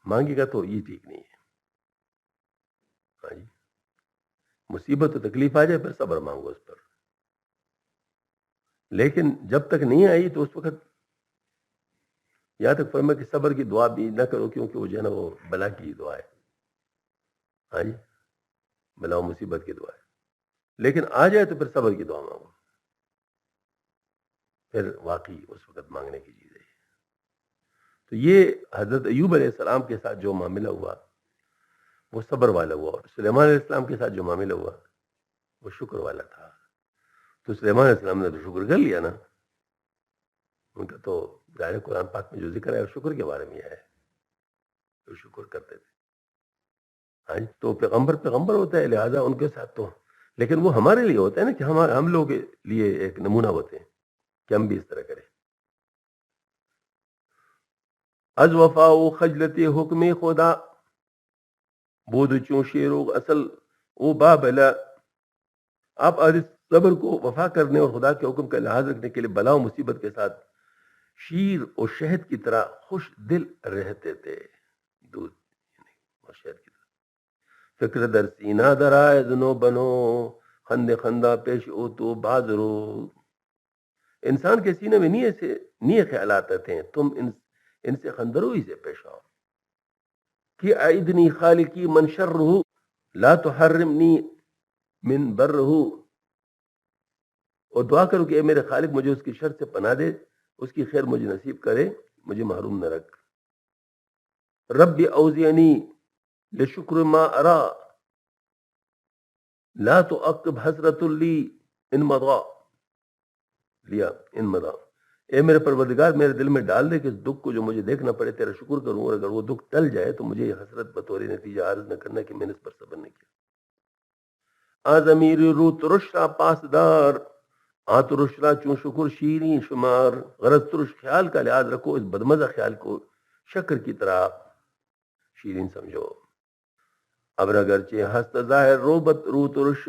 مانگے گا تو یہ ٹھیک نہیں ہے. ہاں جی، مصیبت و تکلیف آ جائے پھر صبر مانگو اس پر، لیکن جب تک نہیں آئی تو اس وقت یہاں تک فرمایا کہ صبر کی دعا بھی نہ کرو کیونکہ وہ جو ہے نا وہ بلا کی دعا ہے. ہاں جی، بلا و مصیبت کی دعا ہے. لیکن آ جائے تو پھر صبر کی دعا مانگو، پھر واقعی اس وقت مانگنے کی چیز ہے. تو یہ حضرت ایوب علیہ السلام کے ساتھ جو معاملہ ہوا وہ صبر والا ہوا، اور سلیمان علیہ السلام کے ساتھ جو معاملہ ہوا وہ شکر والا تھا. تو سلیمان علیہ السلام نے تو شکر کر لیا نا، ان کا تو ظاہر قرآن پاک میں جو ذکر ہے وہ شکر کے بارے میں ہے، تو شکر کرتے تھے. ہاں جی، تو پیغمبر ہوتا ہے، لہٰذا ان کے ساتھ تو، لیکن وہ ہمارے لیے ہوتا ہے نا کہ ہم لوگ کے لیے ایک نمونہ ہوتے ہیں کہ ہم بھی اس طرح کریں. از وفا و خجلت حکم خدا بود چوں شیرو اصل او بابلا. آپ آج صبر کو وفا کرنے اور خدا کے حکم کا لحاظ رکھنے کے لیے بلا و مصیبت کے ساتھ شیر اور شہد کی طرح خوش دل رہتے تھے. دودھ اور شہد کی طرح. فکر در سینہ درائے دنو بنو خند خندہ پیش او تو بازرو. انسان کے سینے میں نیے خیالات آتے ہیں، تم ان سے خندروئی سے پیش آؤ. کہ اعدنی خالقی من شرہ لا تحرمنی من برہ. اور دعا کرو کہ اے میرے خالق مجھے اس کی شر سے پناہ دے، اس کی خیر مجھے نصیب کرے، مجھے محروم نہ رکھ. رب اوزعنی لشکر ما ارا لا تعقب حسرت لی ان مضا لیا ان مضا. اے میرے پروردگار میرے دل میں ڈال دے کہ اس دکھ کو جو مجھے دیکھنا پڑے تیرا شکر کروں، اور اگر وہ دکھ ٹل جائے تو مجھے یہ حسرت بطور نتیجہ عارض نہ کرنا کہ میں نے اس پر صبر نہیں کیا. آزمیر رو ترشا پاسدار آ ترشا چون شکر شیریں شمار. غرض ترش خیال کا لحاظ رکھو، اس بدمزہ خیال کو شکر کی طرح شیرین سمجھو. ابر اگرچہ ہست ظاہر روبت رو ترش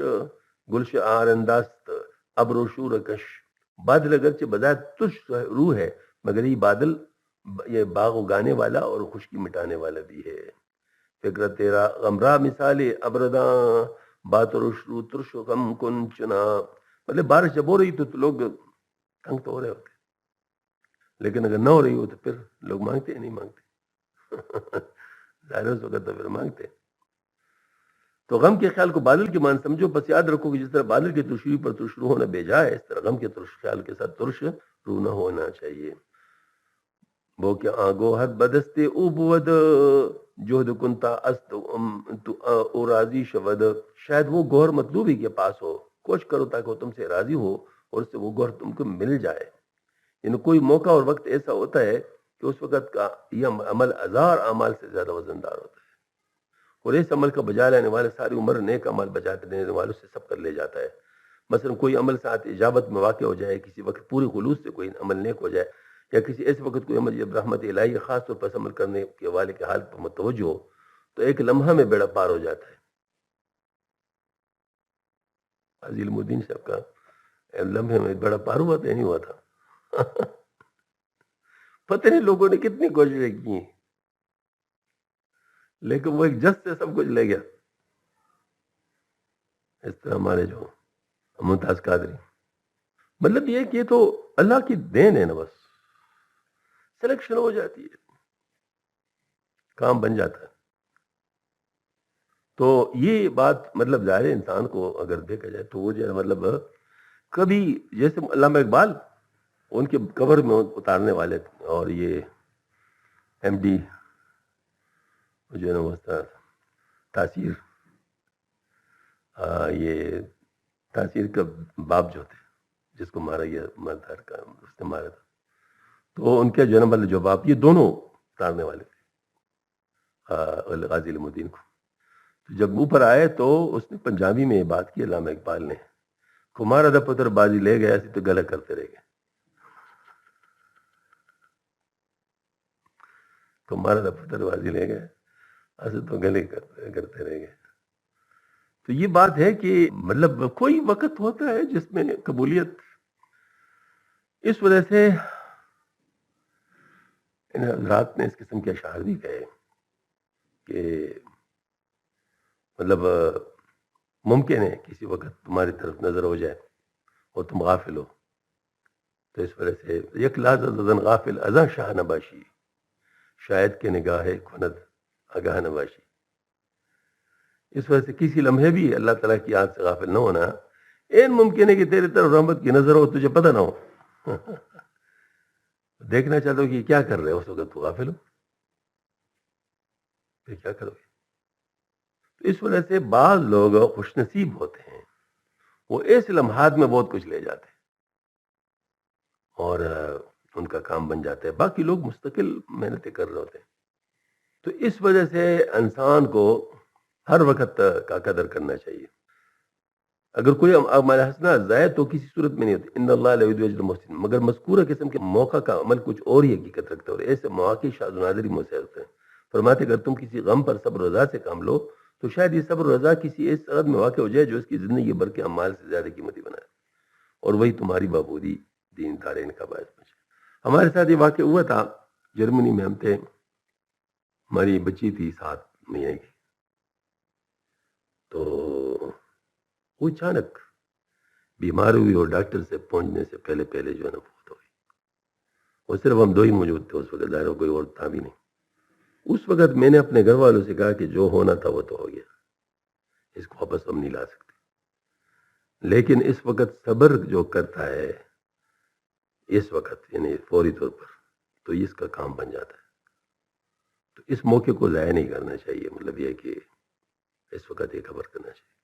گلش آرنداست اب روشور کش. بادل اگرچہ بظاہر ترش روح ہے مگر یہ بادل یہ باغ اگانے والا اور خشکی مٹانے والا بھی ہے. فکر تیرا غمرا مثال ابرداں باترش رو ترش غم کن چنا. مطلب بارش جب ہو رہی تو لوگ تنگ تو ہو رہے ہوتے، لیکن اگر نہ ہو رہی ہو تو پھر لوگ مانگتے ہیں نہیں مانگتے. ظاہر اس وقت تو پھر مانگتے. تو غم کے خیال کو بادل کی مان سمجھو، بس یاد رکھو کہ جس طرح بادل کی ترشی پر ترش روح ہونا بیجا ہے، اس طرح غم کے ترش خیال کے ساتھ ترش روح نہ ہونا چاہیے. وہ کہ آگو حد بدستے او بود جہد کنتا است او راضی شود. شاید وہ گوہر مطلوبی کے پاس ہو، کوشش کرو تاکہ وہ تم سے راضی ہو اور اس سے وہ گوہر تم کو مل جائے. یعنی کوئی موقع اور وقت ایسا ہوتا ہے کہ اس وقت کا یہ عمل ہزار اعمال سے زیادہ وزندار ہوتا ہے، اور اس عمل کا بجا لینے والے ساری عمر نیک عمل بجاتے دینے والوں سے سب کر لے جاتا ہے. مثلا کوئی عمل ساتھ اجابت میں واقع ہو جائے، کسی وقت پوری خلوص سے کوئی عمل نیک ہو جائے، یا کسی ایسے وقت کوئی عمل جب رحمت الہی خاص طور پر عمل کرنے کے والے کے حال پر متوجہ ہو تو ایک لمحہ میں بیڑا پار ہو جاتا ہے. غازی علم الدین صاحب کا لمحے میں بڑا پار ہوا تھا نہیں ہوا تھا پتہ نہیں لوگوں نے کتنی کوششیں کی لیکن وہ ایک جس سے سب کچھ لے گیا. اس طرح ہمارے جو ممتاز قادری، مطلب یہ کہ یہ تو اللہ کی دین ہے نا، بس سلیکشن ہو جاتی ہے، کام بن جاتا ہے. تو یہ بات مطلب ظاہر ہے انسان کو اگر دیکھا جائے تو وہ جو ہے مطلب کبھی جیسے علامہ اقبال ان کے قبر میں اتارنے والے تھے، اور یہ ایم ڈی جو ہے نا وہ تاثیر یہ تاثیر کا باپ جو تھے جس کو مارا گیا مردار کا اس نے مارا تھا، تو ان کے جو ہے نا مطلب جو باپ، یہ دونوں اتارنے والے تھے غازی علم الدین کو. تو جب اوپر آئے تو اس نے پنجابی میں یہ بات کی علامہ اقبال نے، کمارا دا پتر بازی لے گیا ایسے تو گلا کرتے رہ گئے، کمارا دا پتر بازی لے گئے ایسے تو گلے کرتے رہ گئے. تو یہ بات ہے کہ مطلب کوئی وقت ہوتا ہے جس میں قبولیت، اس وجہ سے ان حضرات نے اس قسم کے اشعار بھی کہے کہ مطلب ممکن ہے کسی وقت تمہاری طرف نظر ہو جائے اور تم غافل ہو، تو اس وجہ سے یک لحظہ زدن غافل ازاں شاہ نباشی، شاید کہ نگاہ کند آگاہ نباشی. اس وجہ سے کسی لمحے بھی اللہ تعالیٰ کی یاد سے غافل نہ ہونا. این ممکن ہے کہ تیرے طرف رحمت کی نظر ہو، تجھے پتہ نہ ہو دیکھنا چاہتا ہو کہ کیا کر رہے ہو، اس وقت تو غافل ہو، پھر کیا کرو گے. تو اس وجہ سے بعض لوگ خوش نصیب ہوتے ہیں، وہ ایسے لمحات میں بہت کچھ لے جاتے ہیں اور ان کا کام بن جاتا ہے، باقی لوگ مستقل محنتیں کر رہے ہوتے ہیں. تو اس وجہ سے انسان کو ہر وقت کا قدر کرنا چاہیے. اگر کوئی اعمال حسنہ زائد تو کسی صورت میں نہیں ہوتی، ان اللہ لا یضیع اجر المحسنین، مگر مذکورہ قسم کے موقع کا عمل کچھ اور ہی حقیقت رکھتا ہے، اور ایسے مواقع شاذ و نادر ہی مؤثر ہوتے ہیں. فرماتے اگر تم کسی غم پر صبر و رضا سے کام لو تو شاید یہ صبر و رضا کسی ایسے عہد میں واقع ہو جائے جو اس کی زندگی بھر کے اعمال سے زیادہ قیمتی بنائے، اور وہی تمہاری بابودی دین دارین کا باعث بن جائے. ہمارے ساتھ یہ واقع ہوا تھا، جرمنی میں ہم تھے، ہماری بچی تھی 7 مہینے کی، تو وہ اچانک بیمار ہوئی اور ڈاکٹر سے پہنچنے سے پہلے جو ہے نا فوت ہو گئی. اور صرف ہم 2 ہی موجود تھے اس وقت، ظاہر کوئی اور تھا بھی نہیں. اس وقت میں نے اپنے گھر والوں سے کہا کہ جو ہونا تھا وہ تو ہو گیا، اس کو واپس ہم نہیں لا سکتے، لیکن اس وقت صبر جو کرتا ہے اس وقت یعنی فوری طور پر، تو اس کا کام بن جاتا ہے. تو اس موقع کو ضائع نہیں کرنا چاہیے، مطلب یہ کہ اس وقت یہ خبر کرنا چاہیے.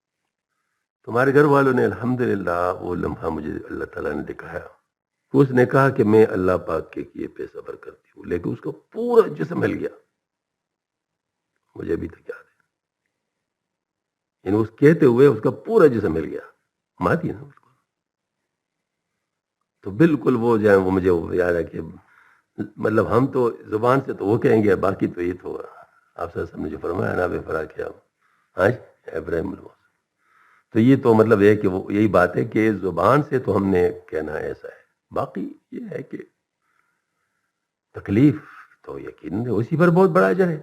تمہارے گھر والوں نے الحمدللہ وہ لمحہ مجھے اللہ تعالیٰ نے دکھایا. اس نے کہا کہ میں اللہ پاک کے کیے پہ صبر کرتی ہوں، لیکن اس کا پورا جسم ہل گیا، مجھے ابھی تک یاد ہے. یعنی اس کہتے ہوئے اس کا پورا جسم ہل گیا، ماتی نا اس کو. تو بالکل وہ جو ہے وہ مجھے یاد ہے کہ مطلب ہم تو زبان سے تو وہ کہیں گے، باقی تو یہ تو آپ صلی اللہ علیہ وسلم نے جو فرمایا نا بے فرا کیا آج ابراہیم الموت. تو یہ تو مطلب یہ کہ وہ یہی بات ہے کہ زبان سے تو ہم نے کہنا ایسا ہے، باقی یہ ہے کہ تکلیف تو یقین اسی پر بہت بڑا اجر ہے.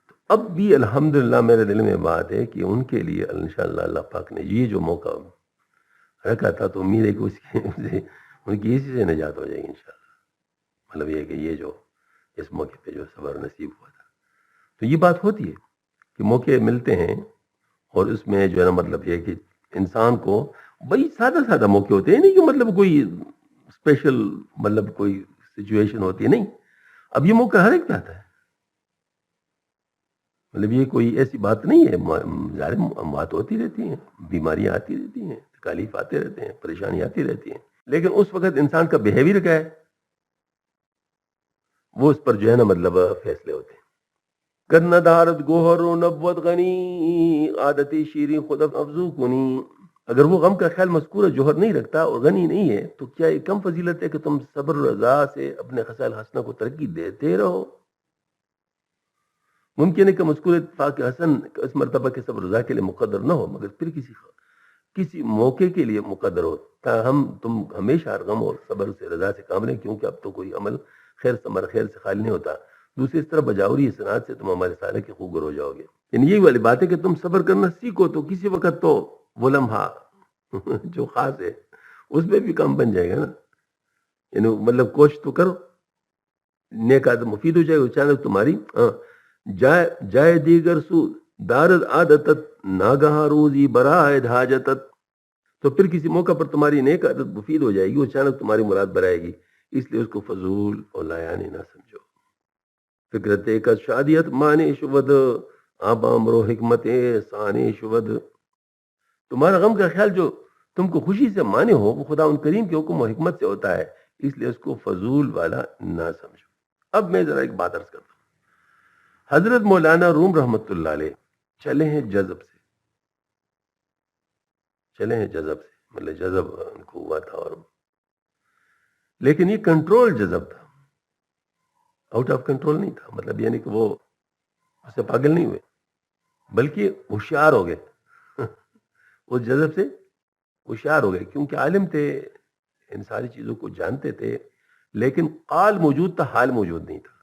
تو اب بھی الحمدللہ میرے دل میں بات ہے کہ ان کے لیے انشاءاللہ اللہ پاک نے یہ جو موقع رکھا تھا تو امید ہے کہ ان کی اسی سے نجات ہو جائے گی انشاءاللہ. مطلب یہ کہ یہ جو اس موقع پہ جو صبر نصیب ہوا تھا، تو یہ بات ہوتی ہے کہ موقع ملتے ہیں اور اس میں جو ہے نا مطلب یہ کہ انسان کو بڑی سادہ موقع ہوتے ہیں، نہیں کہ مطلب کوئی اسپیشل مطلب کوئی سچویشن ہوتی ہے، نہیں. اب یہ موقع ہر ایک پہ آتا ہے، مطلب یہ کوئی ایسی بات نہیں ہے. ظاہر اموات ہوتی رہتی ہیں، بیماریاں آتی رہتی ہیں، تکالیف آتے رہتے ہیں، پریشانی آتی رہتی ہیں، لیکن اس وقت انسان کا بیہیویئر کیا ہے وہ اس پر جو ہے نا مطلب فیصلے ہوتے ہیں. کرنا دارت گوہر و نبوت غنی عادتی شیریں خود افزو کنی. اگر وہ غم کا خیال مذکورہ جوہر نہیں رکھتا اور غنی نہیں ہے تو کیا یہ کم فضیلت ہے کہ تم صبر و رضا سے اپنے خصال حسنہ کو ترقی دیتے رہو. ممکن ہے کہ مذکور اتفاق حسن اس مرتبہ کے صبر و رضا کے لیے مقدر نہ ہو، مگر پھر کسی موقع کے لیے مقدر ہو تاہم تم ہمیشہ غم اور صبر سے رضا سے کام لیں، کیونکہ اب تو کوئی عمل خیر ثمر خیر سے خالی نہیں ہوتا. دوسری اس طرح بجاوری حسنات سے تم ہمارے سارے کے خوگر ہو جاؤ گے. یعنی یہی والی بات ہے کہ تم صبر کرنا سیکھو تو کسی وقت تو وہ لمحہ جو خاص ہے اس میں بھی کام بن جائے گا نا. یعنی مطلب کوشش تو کرو، نیک عادت مفید ہو جائے گا. اچانک تمہاری جائے دیگر سو دارد عادتت ناگہاں روزی برائے حاجتت، تو پھر کسی موقع پر تمہاری نیک عادت مفید ہو جائے گی، اچانک تمہاری مراد برائے گی. اس لیے اس کو فضول اور لایانی نہ سمجھو. فکرت کا شادیت مانے شود آبام رو حکمت سانے شود. تمہارا غم کا خیال جو تم کو خوشی سے مانے ہو وہ خدا ان کریم کے حکم اور حکمت سے ہوتا ہے، اس لیے اس کو فضول والا نہ سمجھو. اب میں ذرا ایک بات عرض کرتا ہوں. حضرت مولانا روم رحمت اللہ علیہ چلے ہیں جذب سے، چلے ہیں جذب سے، مطلب جذب ان کو ہوا تھا، اور لیکن یہ کنٹرول جذب تھا، آؤٹ آف کنٹرول نہیں تھا. مطلب یعنی کہ وہ اس سے پاگل نہیں ہوئے بلکہ ہوشیار ہو گئے. اس جذب سے ہوشیار ہو گئے کیونکہ عالم تھے، ان ساری چیزوں کو جانتے تھے، لیکن قال موجود تھا، حال موجود نہیں تھا.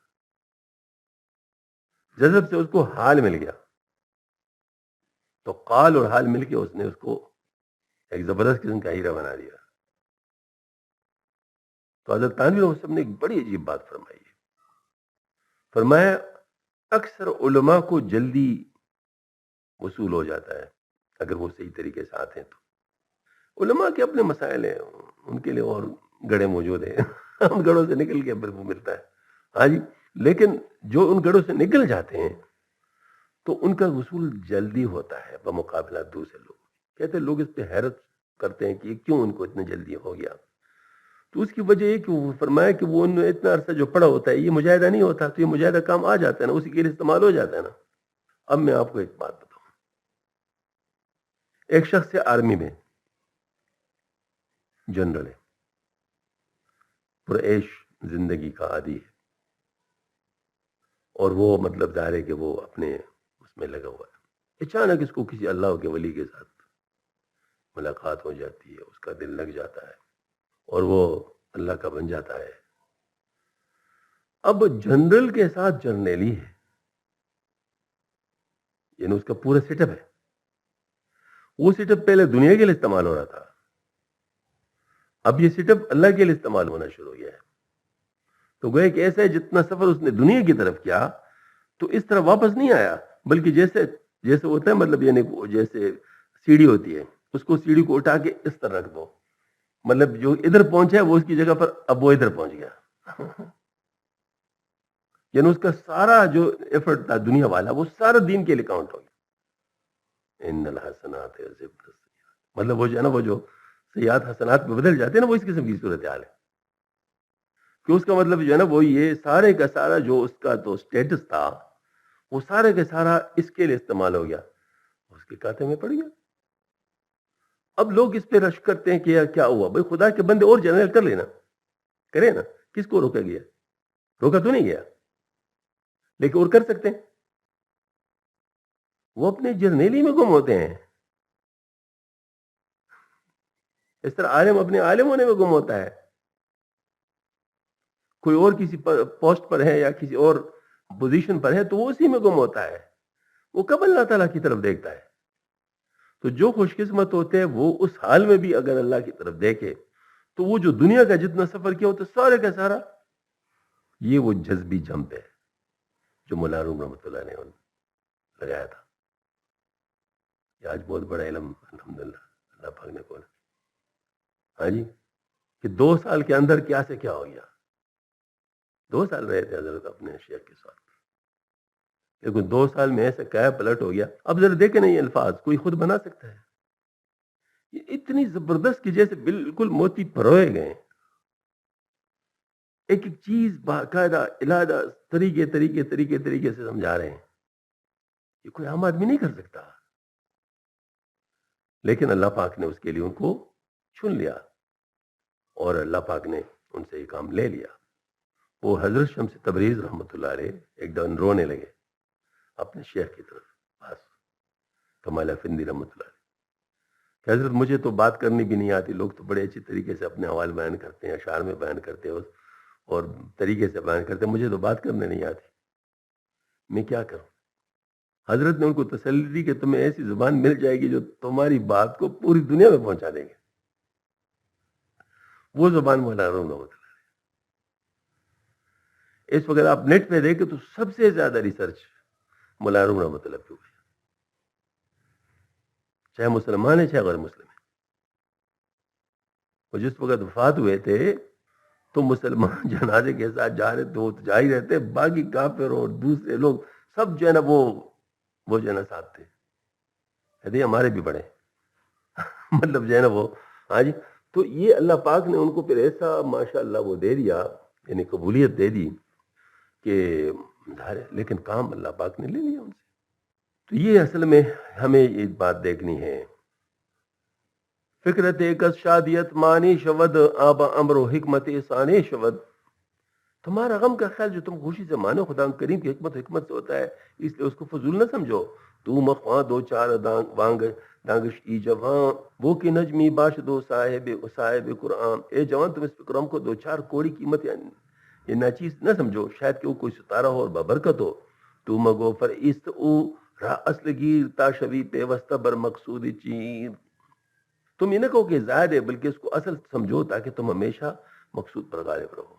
جذب سے اس کو حال مل گیا، تو قال اور حال مل کے اس نے اس کو ایک زبردست قسم کا ہیرا بنا دیا. تو حضرت تانوی رحمۃ اللہ نے ایک بڑی عجیب بات فرمائی ہے. فرمایا اکثر علماء کو جلدی وصول ہو جاتا ہے اگر وہ صحیح طریقے سے آتے ہیں. تو علماء کے اپنے مسائل ہیں، ان کے لیے اور گڑھے موجود ہیں. ان گڑھوں سے نکل کے پھر وہ ملتا ہے. ہاں جی، لیکن جو ان گڑھوں سے نکل جاتے ہیں تو ان کا وصول جلدی ہوتا ہے بمقابلہ دوسرے لوگ. کہتے ہیں لوگ اس پہ حیرت کرتے ہیں کہ یہ کیوں ان کو اتنا جلدی ہو گیا. تو اس کی وجہ یہ کہ وہ فرمایا کہ وہ ان اتنا عرصہ جو پڑا ہوتا ہے یہ مجاہدہ نہیں ہوتا، تو یہ مجاہدہ کام آ جاتا ہے نا، اسی کے لیے استعمال ہو جاتا ہے نا. اب میں آپ کو ایک بات بتاؤں. ایک شخص ہے آرمی میں، جنرل ہے، پرعیش زندگی کا عادی ہے، اور وہ مطلب ظاہر ہے کہ وہ اپنے اس میں لگا ہوا ہے. اچانک اس کو کسی اللہ کے ولی کے ساتھ ملاقات ہو جاتی ہے، اس کا دل لگ جاتا ہے اور وہ اللہ کا بن جاتا ہے. اب جنرل کے ساتھ جرنیلی ہے، یعنی اس کا پورا سیٹ اپ ہے. وہ سیٹ اپ پہلے دنیا کے لیے استعمال ہو رہا تھا، اب یہ سیٹ اپ اللہ کے لیے استعمال ہونا شروع ہو گیا ہے. تو گویا کہ ایسا ہے جتنا سفر اس نے دنیا کی طرف کیا تو اس طرح واپس نہیں آیا، بلکہ جیسے ہوتا ہے، مطلب یعنی جیسے سیڑھی ہوتی ہے، اس کو سیڑھی کو اٹھا کے اس طرح رکھ دو، مطلب جو ادھر پہنچا ہے وہ اس کی جگہ پر اب وہ ادھر پہنچ گیا. یعنی اس کا سارا جو ایفرٹ تھا دنیا والا وہ سارا دین کے لیے کاؤنٹ ہو گیا. ان الحسنات یذهبن السیئات، مطلب وہ جو ہے نا، وہ جو سیئات حسنات میں بدل جاتے ہیں نا، وہ اس قسم کی صورت حال ہے کہ اس کا مطلب جو ہے نا وہ یہ سارے کا سارا جو اس کا تو سٹیٹس تھا وہ سارے کا سارا اس کے لیے استعمال ہو گیا، اس کے کھاتے میں پڑ گیا. اب لوگ اس پہ رش کرتے ہیں کہ کیا ہوا بھائی، خدا کے بندے اور جنرل کر لینا، کرے نا، کس کو روکا گیا؟ روکا تو نہیں گیا، لیکن اور کر سکتے ہیں. وہ اپنے جرنیلی میں گم ہوتے ہیں. اس طرح عالم اپنے عالم ہونے میں گم ہوتا ہے. کوئی اور کسی پوسٹ پر ہے یا کسی اور پوزیشن پر ہے تو وہ اسی میں گم ہوتا ہے. وہ کب اللہ تعالیٰ کی طرف دیکھتا ہے؟ تو جو خوش قسمت ہوتے ہیں وہ اس حال میں بھی اگر اللہ کی طرف دیکھے تو وہ جو دنیا کا جتنا سفر کیا ہوتا ہے سارے کا سارا یہ وہ جذبی جمپ ہے جو مولانا روم رحمۃ اللہ نے لگایا تھا. یہ آج بہت بڑا علم الحمدللہ اللہ پاک نے کھولا. ہاں جی، کہ 2 سال کے اندر کیا سے کیا ہو گیا. 2 سال رہے تھے حضرت اپنے شیخ کے ساتھ، لیکن 2 سال میں ایسا کیا پلٹ ہو گیا. اب ذرا دیکھیں نا، یہ الفاظ کوئی خود بنا سکتا ہے؟ یہ اتنی زبردست کہ جیسے بالکل موتی پروئے گئے، ایک ایک چیز باقاعدہ علادہ طریقے سے سمجھا رہے ہیں. یہ کوئی عام آدمی نہیں کر سکتا، لیکن اللہ پاک نے اس کے لیے ان کو چن لیا اور اللہ پاک نے ان سے یہ کام لے لیا. وہ حضرت شمس تبریز رحمۃ اللہ علیہ ایک دن رونے لگے اپنے شیخ کی طرف، بس کمال افندی رحمۃ اللہ علیہ. کہ حضرت مجھے تو بات کرنی بھی نہیں آتی، لوگ تو بڑے اچھی طریقے سے اپنے حوال بیان کرتے ہیں، اشعار میں بیان کرتے ہیں اور طریقے سے بیان کرتے ہیں، مجھے تو بات کرنے نہیں آتی، میں کیا کروں؟ حضرت نے ان کو تسلی دی کہ تمہیں ایسی زبان مل جائے گی جو تمہاری بات کو پوری دنیا میں پہنچا دے گی. وہ زبان مولانا روم رحمۃ اللہ. اس وقت آپ نیٹ پہ دیکھیں تو سب سے زیادہ ریسرچ مولانا روم رحمۃ اللہ پہ ہوئی، چاہے مسلمان ہے چاہے غیر مسلم ہے. اور جس وقت وفات ہوئے تھے تو مسلمان جنازے کے ساتھ جا رہے تھے، وہ جا ہی رہتے، باقی کافر اور دوسرے لوگ سب جو ہے نا وہ جو ہے نا ساتھ تھے. کہتے ہمارے بھی بڑے مطلب جو ہے نا وہ ہاں جی. تو یہ اللہ پاک نے ان کو پھر ایسا ماشاء اللہ وہ دے دیا، یعنی قبولیت دے دی کہ لیکن کام اللہ پاک نے لے لیا ان سے. تو یہ اصل میں ہمیں یہ بات دیکھنی ہے. فکرت کس شادیت مانی شود آب امر و حکمت ثانی شود. تمہارا غم کا خیال جو تم خوشی سے مانو خدا کریم کی حکمت سے ہوتا ہے، اس لیے اس کو فضول نہ سمجھو. تو مخواں دو چار وانگ دانگش ای جوان وہ کی نجمی باش دو صاحب قرآن. اے جوان تم اس قرآن کو دو چار کوڑی قیمت یہ ناچیز نہ سمجھو، شاید کہ وہ کوئی ستارہ ہو اور بابرکت ہو. تو مگو فر است او را اصل گیر تا شوی پیوستہ بر مقصود چیر. تم یہ نہ کہو کہ زائد ہے، بلکہ اس کو اصل سمجھو تاکہ تم ہمیشہ مقصود پر غالب رہو.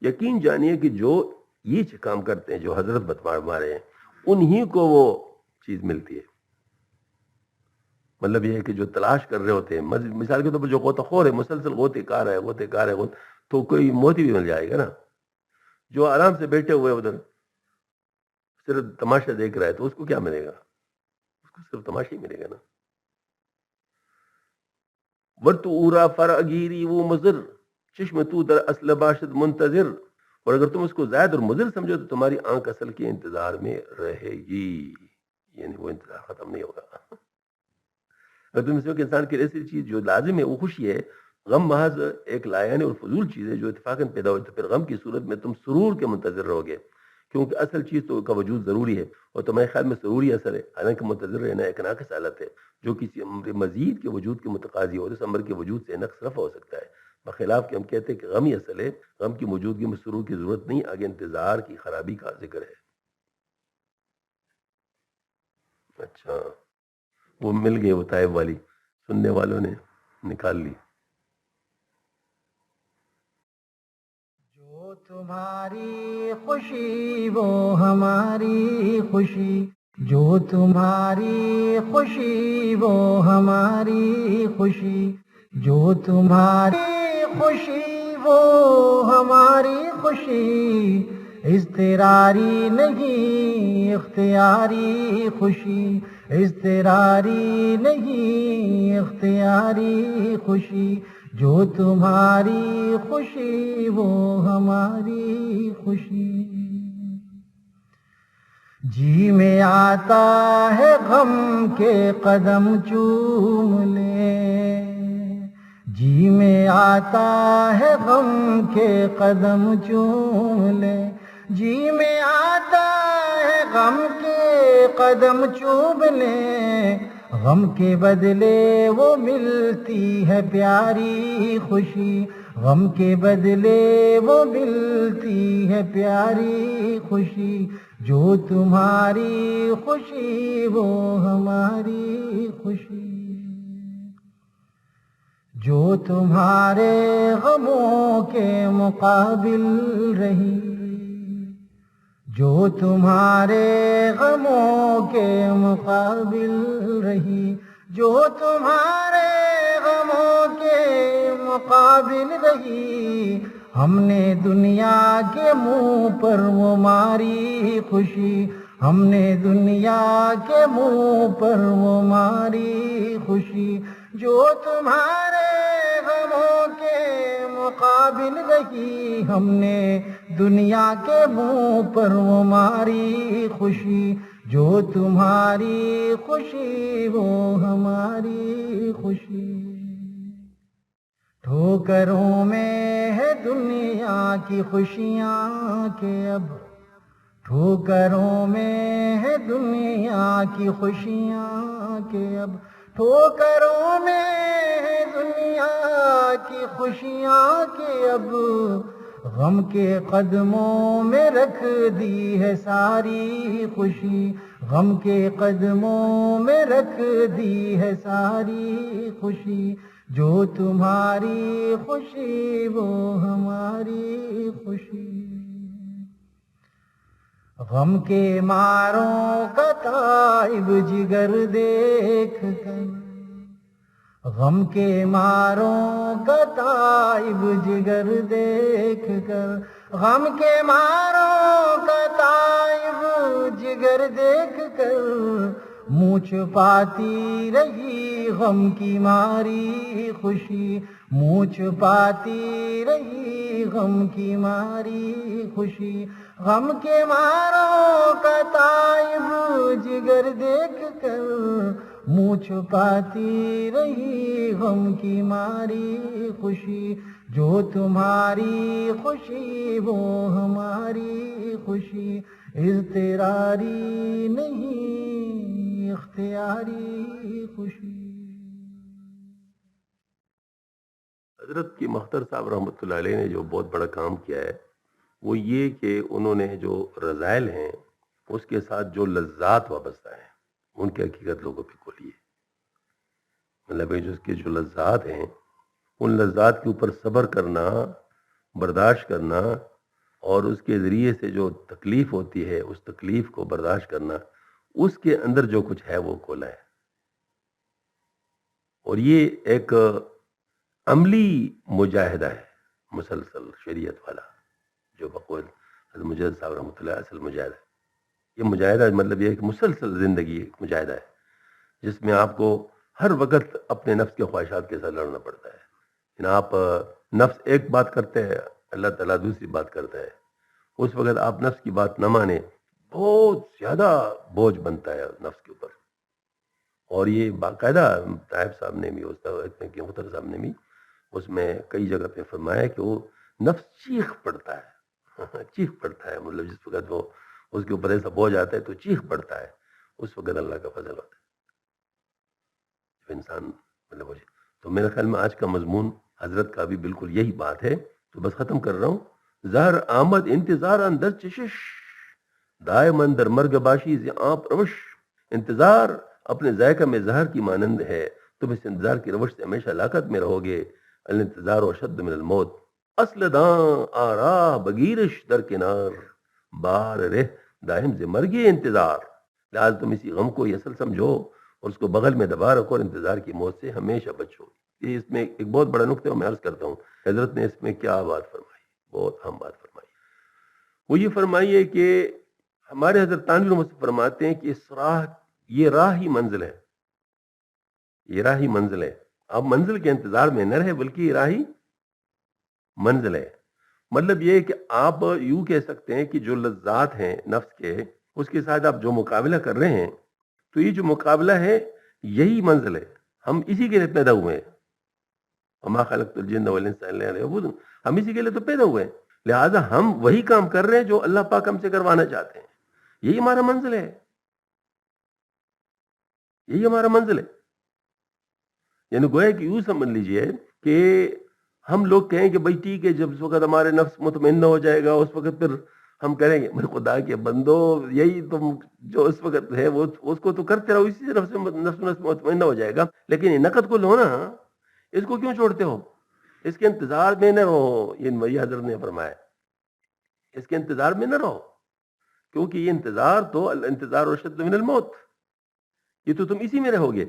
یقین جانیے کہ جو یہ کام کرتے ہیں، جو حضرت بتوا مارے ہیں، انہی کو وہ چیز ملتی ہے. مطلب یہ ہے کہ جو تلاش کر رہے ہوتے ہیں، مثال کے طور پر جو غوطہ خور ہے، مسلسل غوطے کار ہے تو کوئی موتی بھی مل جائے گا نا. جو آرام سے بیٹھے ہوئے ادھر صرف تماشا دیکھ رہا ہے تو اس کو کیا ملے گا؟ اس کو صرف تماشا ہی ملے گا نا. ورتو اورا فراگیری وہ مضر چشم تو در اصل باشد منتظر. اور اگر تم اس کو زائد اور مضر سمجھو تو تمہاری آنکھ اصل کے انتظار میں رہے گی، یعنی وہ انتظار ختم نہیں ہوگا. اگر تم اس وقت انسان کی ایسی چیز جو لازم ہے وہ خوشی ہے، غم محض ایک لایانی اور فضول چیز ہے جو اتفاقاً پیدا ہوئی، تو پھر غم کی صورت میں تم سرور کے منتظر رہو گے، کیونکہ اصل چیز تو کا وجود ضروری ہے اور تمہارے خیال میں ضروری اثر ہے. حالانکہ منتظر رہنا ایک ناقص حالت ہے جو کسی امر مزید کے وجود کے متقاضی ہو. اس امر کے وجود سے نقص رفع ہو سکتا ہے، بخلاف کہ ہم کہتے ہیں کہ غم ہی اصل ہے. غم کی موجودگی میں سرور کی ضرورت نہیں، آگے انتظار کی خرابی کا ذکر ہے. اچھا وہ مل گئے وہ طائب والی، سننے والوں نے نکال لی. جو تمہاری خوشی وہ ہماری خوشی، جو تمہاری خوشی وہ ہماری خوشی، جو تمہاری خوشی وہ ہماری خوشی. اضطراری نہیں اختیاری خوشی، اضطراری نہیں اختیاری خوشی. جو تمہاری خوشی وہ ہماری خوشی. جی میں آتا ہے غم کے قدم چوم لے، جی میں آتا ہے غم کے قدم چوم لے. جی میں آتا ہے غم کے قدم چوم لے، غم کے بدلے وہ ملتی ہے پیاری خوشی، غم کے بدلے وہ ملتی ہے پیاری خوشی. جو تمہاری خوشی وہ ہماری خوشی. جو تمہارے غموں کے مقابل رہی، جو تمہارے غموں کے مقابل رہی، جو تمہارے غموں کے مقابل رہی. ہم نے دنیا کے منہ پر وہ ماری خوشی، ہم نے دنیا کے منہ پر وہ ماری خوشی. جو تمہارے غموں کے مقابل رہی، ہم نے دنیا کے منہ پر وہ ماری خوشی. جو تمہاری خوشی وہ ہماری خوشی. ٹھوکروں میں ہے دنیا کی خوشیاں کہ اب، ٹھوکروں میں ہے دنیا کی خوشیاں کہ اب، ٹھوکروں میں ہے دنیا کی خوشیاں کہ اب غم کے قدموں میں رکھ دی ہے ساری خوشی، غم کے قدموں میں رکھ دی ہے ساری خوشی، جو تمہاری خوشی وہ ہماری خوشی۔ غم کے ماروں کا تائب جگر دیکھ کر، غم کے ماروں کا تائب جگر دیکھ کر، غم کے ماروں کا تائب جگر دیکھ کر، منہ چھپاتی رہی غم کی ماری خوشی، منہ چھپاتی رہی غم کی ماری خوشی، غم کے ماروں کا تائب جگر دیکھ کر، منہ چھپاتی رہی غم کی ماری خوشی، جو تمہاری خوشی وہ ہماری خوشی، اضطراری نہیں اختیاری خوشی۔ حضرت کی مختار صاحب رحمۃ اللہ علیہ نے جو بہت بڑا کام کیا ہے وہ یہ کہ انہوں نے جو رذائل ہیں اس کے ساتھ جو لذات وابستہ ہیں ان کی حقیقت لوگوں پہ کھولی ہے۔ مطلب ہے جو اس کے جو لذات ہیں ان لذات کے اوپر صبر کرنا، برداشت کرنا، اور اس کے ذریعے سے جو تکلیف ہوتی ہے اس تکلیف کو برداشت کرنا، اس کے اندر جو کچھ ہے وہ کھولا ہے۔ اور یہ ایک عملی مجاہدہ ہے مسلسل شریعت والا، جو بقول حضرت مجدد صاحب رحمۃ اللہ اصل مجاہدہ ہے۔ یہ مجاہدہ مطلب یہ ہے کہ مسلسل زندگی ایک مجاہدہ ہے جس میں آپ کو ہر وقت اپنے نفس کے خواہشات کے ساتھ لڑنا پڑتا ہے۔ یعنی آپ نفس ایک بات کرتے ہیں، اللہ تعالیٰ دوسری بات کرتا ہے، اس وقت آپ نفس کی بات نہ مانیں، بہت زیادہ بوجھ بنتا ہے نفس کے اوپر۔ اور یہ باقاعدہ طائب صاحب نے بھی مختار صاحب نے بھی اس میں کئی جگہ پہ فرمایا کہ وہ نفس چیخ پڑتا ہے، چیخ پڑتا ہے، مطلب جس وقت وہ اس کے اوپر ایسا بوجھ آتا ہے تو چیخ پڑتا ہے، اس وقت اللہ کا فضل ہوتا ہے جو انسان مطلب تو میرے خیال میں آج کا مضمون حضرت کا بھی بالکل یہی بات ہے۔ تو بس ختم کر رہا ہوں۔ زہر آمد انتظار اندر چشش، دائماً در مرگ باشی ز آپ روش، انتظار اپنے ذائقہ میں زہر کی مانند ہے، تم اس انتظار کی روش سے ہمیشہ لاقت میں رہو گے۔ الانتظار و شد من الموت، اصل داں آراہ بگیرش در کنار، بار رہ دائم ز مرگی انتظار۔ لہٰذا تم اسی غم کو یہ اصل سمجھو اور اس کو بغل میں دبا رکھو اور انتظار کی موت سے ہمیشہ بچو۔ یہ اس میں ایک بہت بڑا نقطہ میں عرض کرتا ہوں، حضرت نے اس میں کیا بات فرمائی، بہت اہم بات فرمائی۔ وہ یہ فرمائی ہے کہ ہمارے حضرت تانوی رحمۃ فرماتے ہیں کہ اس راہ، یہ راہ ہی منزل ہے، یہ راہ ہی منزل ہے۔ آپ منزل کے انتظار میں نہ رہے بلکہ یہ راہ ہی منزل ہے۔ مطلب یہ ہے کہ آپ یوں کہہ سکتے ہیں کہ جو لذات ہیں نفس کے، اس کے ساتھ آپ جو مقابلہ کر رہے ہیں تو یہ جو مقابلہ ہے یہی منزل ہے، ہم اسی کے لیے پیدا ہوئے ہیں۔ وما خلقت الجن والانس الا ليعبدون، ہم اسی کے لیے تو پیدا ہوئے ہیں، لہٰذا ہم وہی کام کر رہے ہیں جو اللہ پاک ہم سے کروانا چاہتے ہیں۔ یہی ہمارا منزل ہے، یہی ہمارا منزل ہے۔ یعنی گویا کہ یوں سمجھ لیجئے کہ ہم لوگ کہیں کہ بھائی ٹھیک ہے، جب اس وقت ہمارے نفس مطمئن ہو جائے گا اس وقت پھر ہم کریں گے۔ میرے خدا کے بندو، یہی تم جو اس وقت ہے وہ اس کو تو کرتے رہو، اسی سے نفس مطمئن ہو جائے گا۔ لیکن یہ نقد کو لو نا، اس کو کیوں چھوڑتے ہو؟ اس کے انتظار میں نہ رہو، یہ حضرت نے فرمایا، اس کے انتظار میں نہ رہو، کیونکہ یہ انتظار تو الانتظار اشد من الموت، یہ تو تم اسی میں رہو گے۔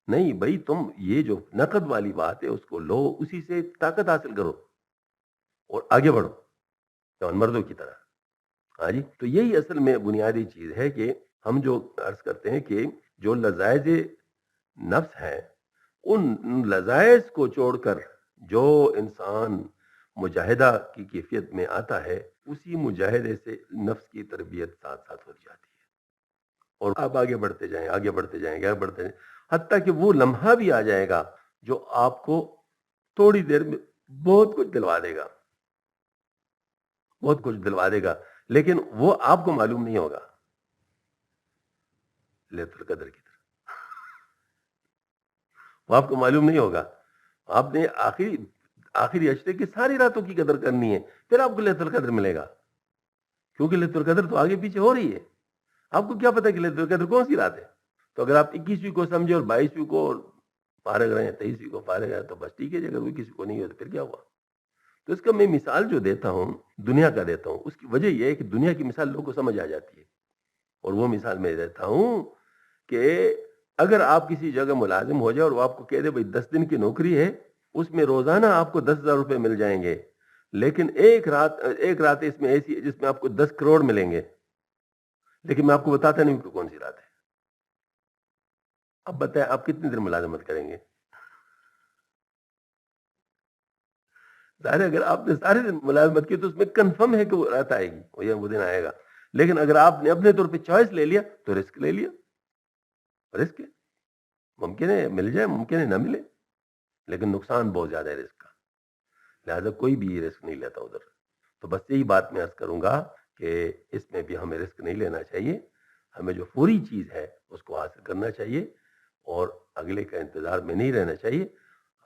نہیں بھائی، تم یہ جو نقد والی بات ہے اس کو لو، اسی سے طاقت حاصل کرو اور آگے بڑھو جوان مردوں کی طرح۔ ہاں جی، تو یہی اصل میں بنیادی چیز ہے کہ ہم جو عرض کرتے ہیں کہ جو لذائذ نفس ہیں ان لذائذ کو چھوڑ کر جو انسان مجاہدہ کی کیفیت میں آتا ہے، اسی مجاہدے سے نفس کی تربیت ساتھ ساتھ ہو جاتی ہے، اور آپ آگے بڑھتے جائیں، آگے بڑھتے جائیں، آگے بڑھتے جائیں، حتیٰ کہ وہ لمحہ بھی آ جائے گا جو آپ کو تھوڑی دیر میں بہت کچھ دلوا دے گا، بہت کچھ دلوا دے گا، لیکن وہ آپ کو معلوم نہیں ہوگا۔ لیلۃ القدر کی طرح وہ آپ کو معلوم نہیں ہوگا. آپ نے آخری اشرے کی ساری راتوں کی قدر کرنی ہے, پھر آپ کو لیلۃ القدر ملے گا, کیونکہ لیلۃ القدر تو آگے پیچھے ہو رہی ہے. آپ کو کیا پتا کہ لیلۃ القدر کون سی رات ہے؟ تو اگر آپ 21ویں کو سمجھے اور 22ویں کو فارغ رہے, 23ویں کو فارغ رہے, تو بس ٹھیک ہے. اگر وہ کسی کو نہیں ہو تو پھر کیا ہوا؟ تو اس کا میں مثال جو دیتا ہوں دنیا کا دیتا ہوں, اس کی وجہ یہ ہے کہ دنیا کی مثال لوگوں کو سمجھ آ جاتی ہے. اور وہ مثال میں دیتا ہوں کہ اگر آپ کسی جگہ ملازم ہو جائے اور وہ آپ کو کہہ دے بھائی 10 دن کی نوکری ہے, اس میں روزانہ آپ کو 10,000 روپے مل جائیں گے, لیکن ایک رات اس میں ایسی ہے جس میں آپ کو 10 کروڑ ملیں گے, لیکن میں آپ کو بتاتا نہیں کہ کون سی رات ہے. اب بتائیں آپ کتنی دن ملازمت کریں گے؟ ظاہر اگر آپ نے سارے دن ملازمت کی تو اس میں کنفرم ہے کہ وہ رات آئے گی, وہ دن آئے گا. لیکن اگر آپ نے اپنے طور پہ چوائس لے لیا تو رسک لے لیا. رسک ہے, ممکن ہے مل جائے, ممکن ہے نہ ملے, لیکن نقصان بہت زیادہ ہے رسک کا. لہذا کوئی بھی رسک نہیں لیتا ادھر. تو بس یہی بات میں عرض کروں گا کہ اس میں بھی ہمیں رسک نہیں لینا چاہیے. ہمیں جو پوری چیز ہے اس کو حاصل کرنا چاہیے اور اگلے کا انتظار میں نہیں رہنا چاہیے,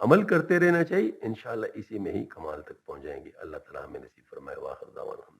عمل کرتے رہنا چاہیے. انشاءاللہ اسی میں ہی کمال تک پہنچ جائیں گے. اللہ تعالیٰ ہمیں نصیب فرمائے. واخر دعوانا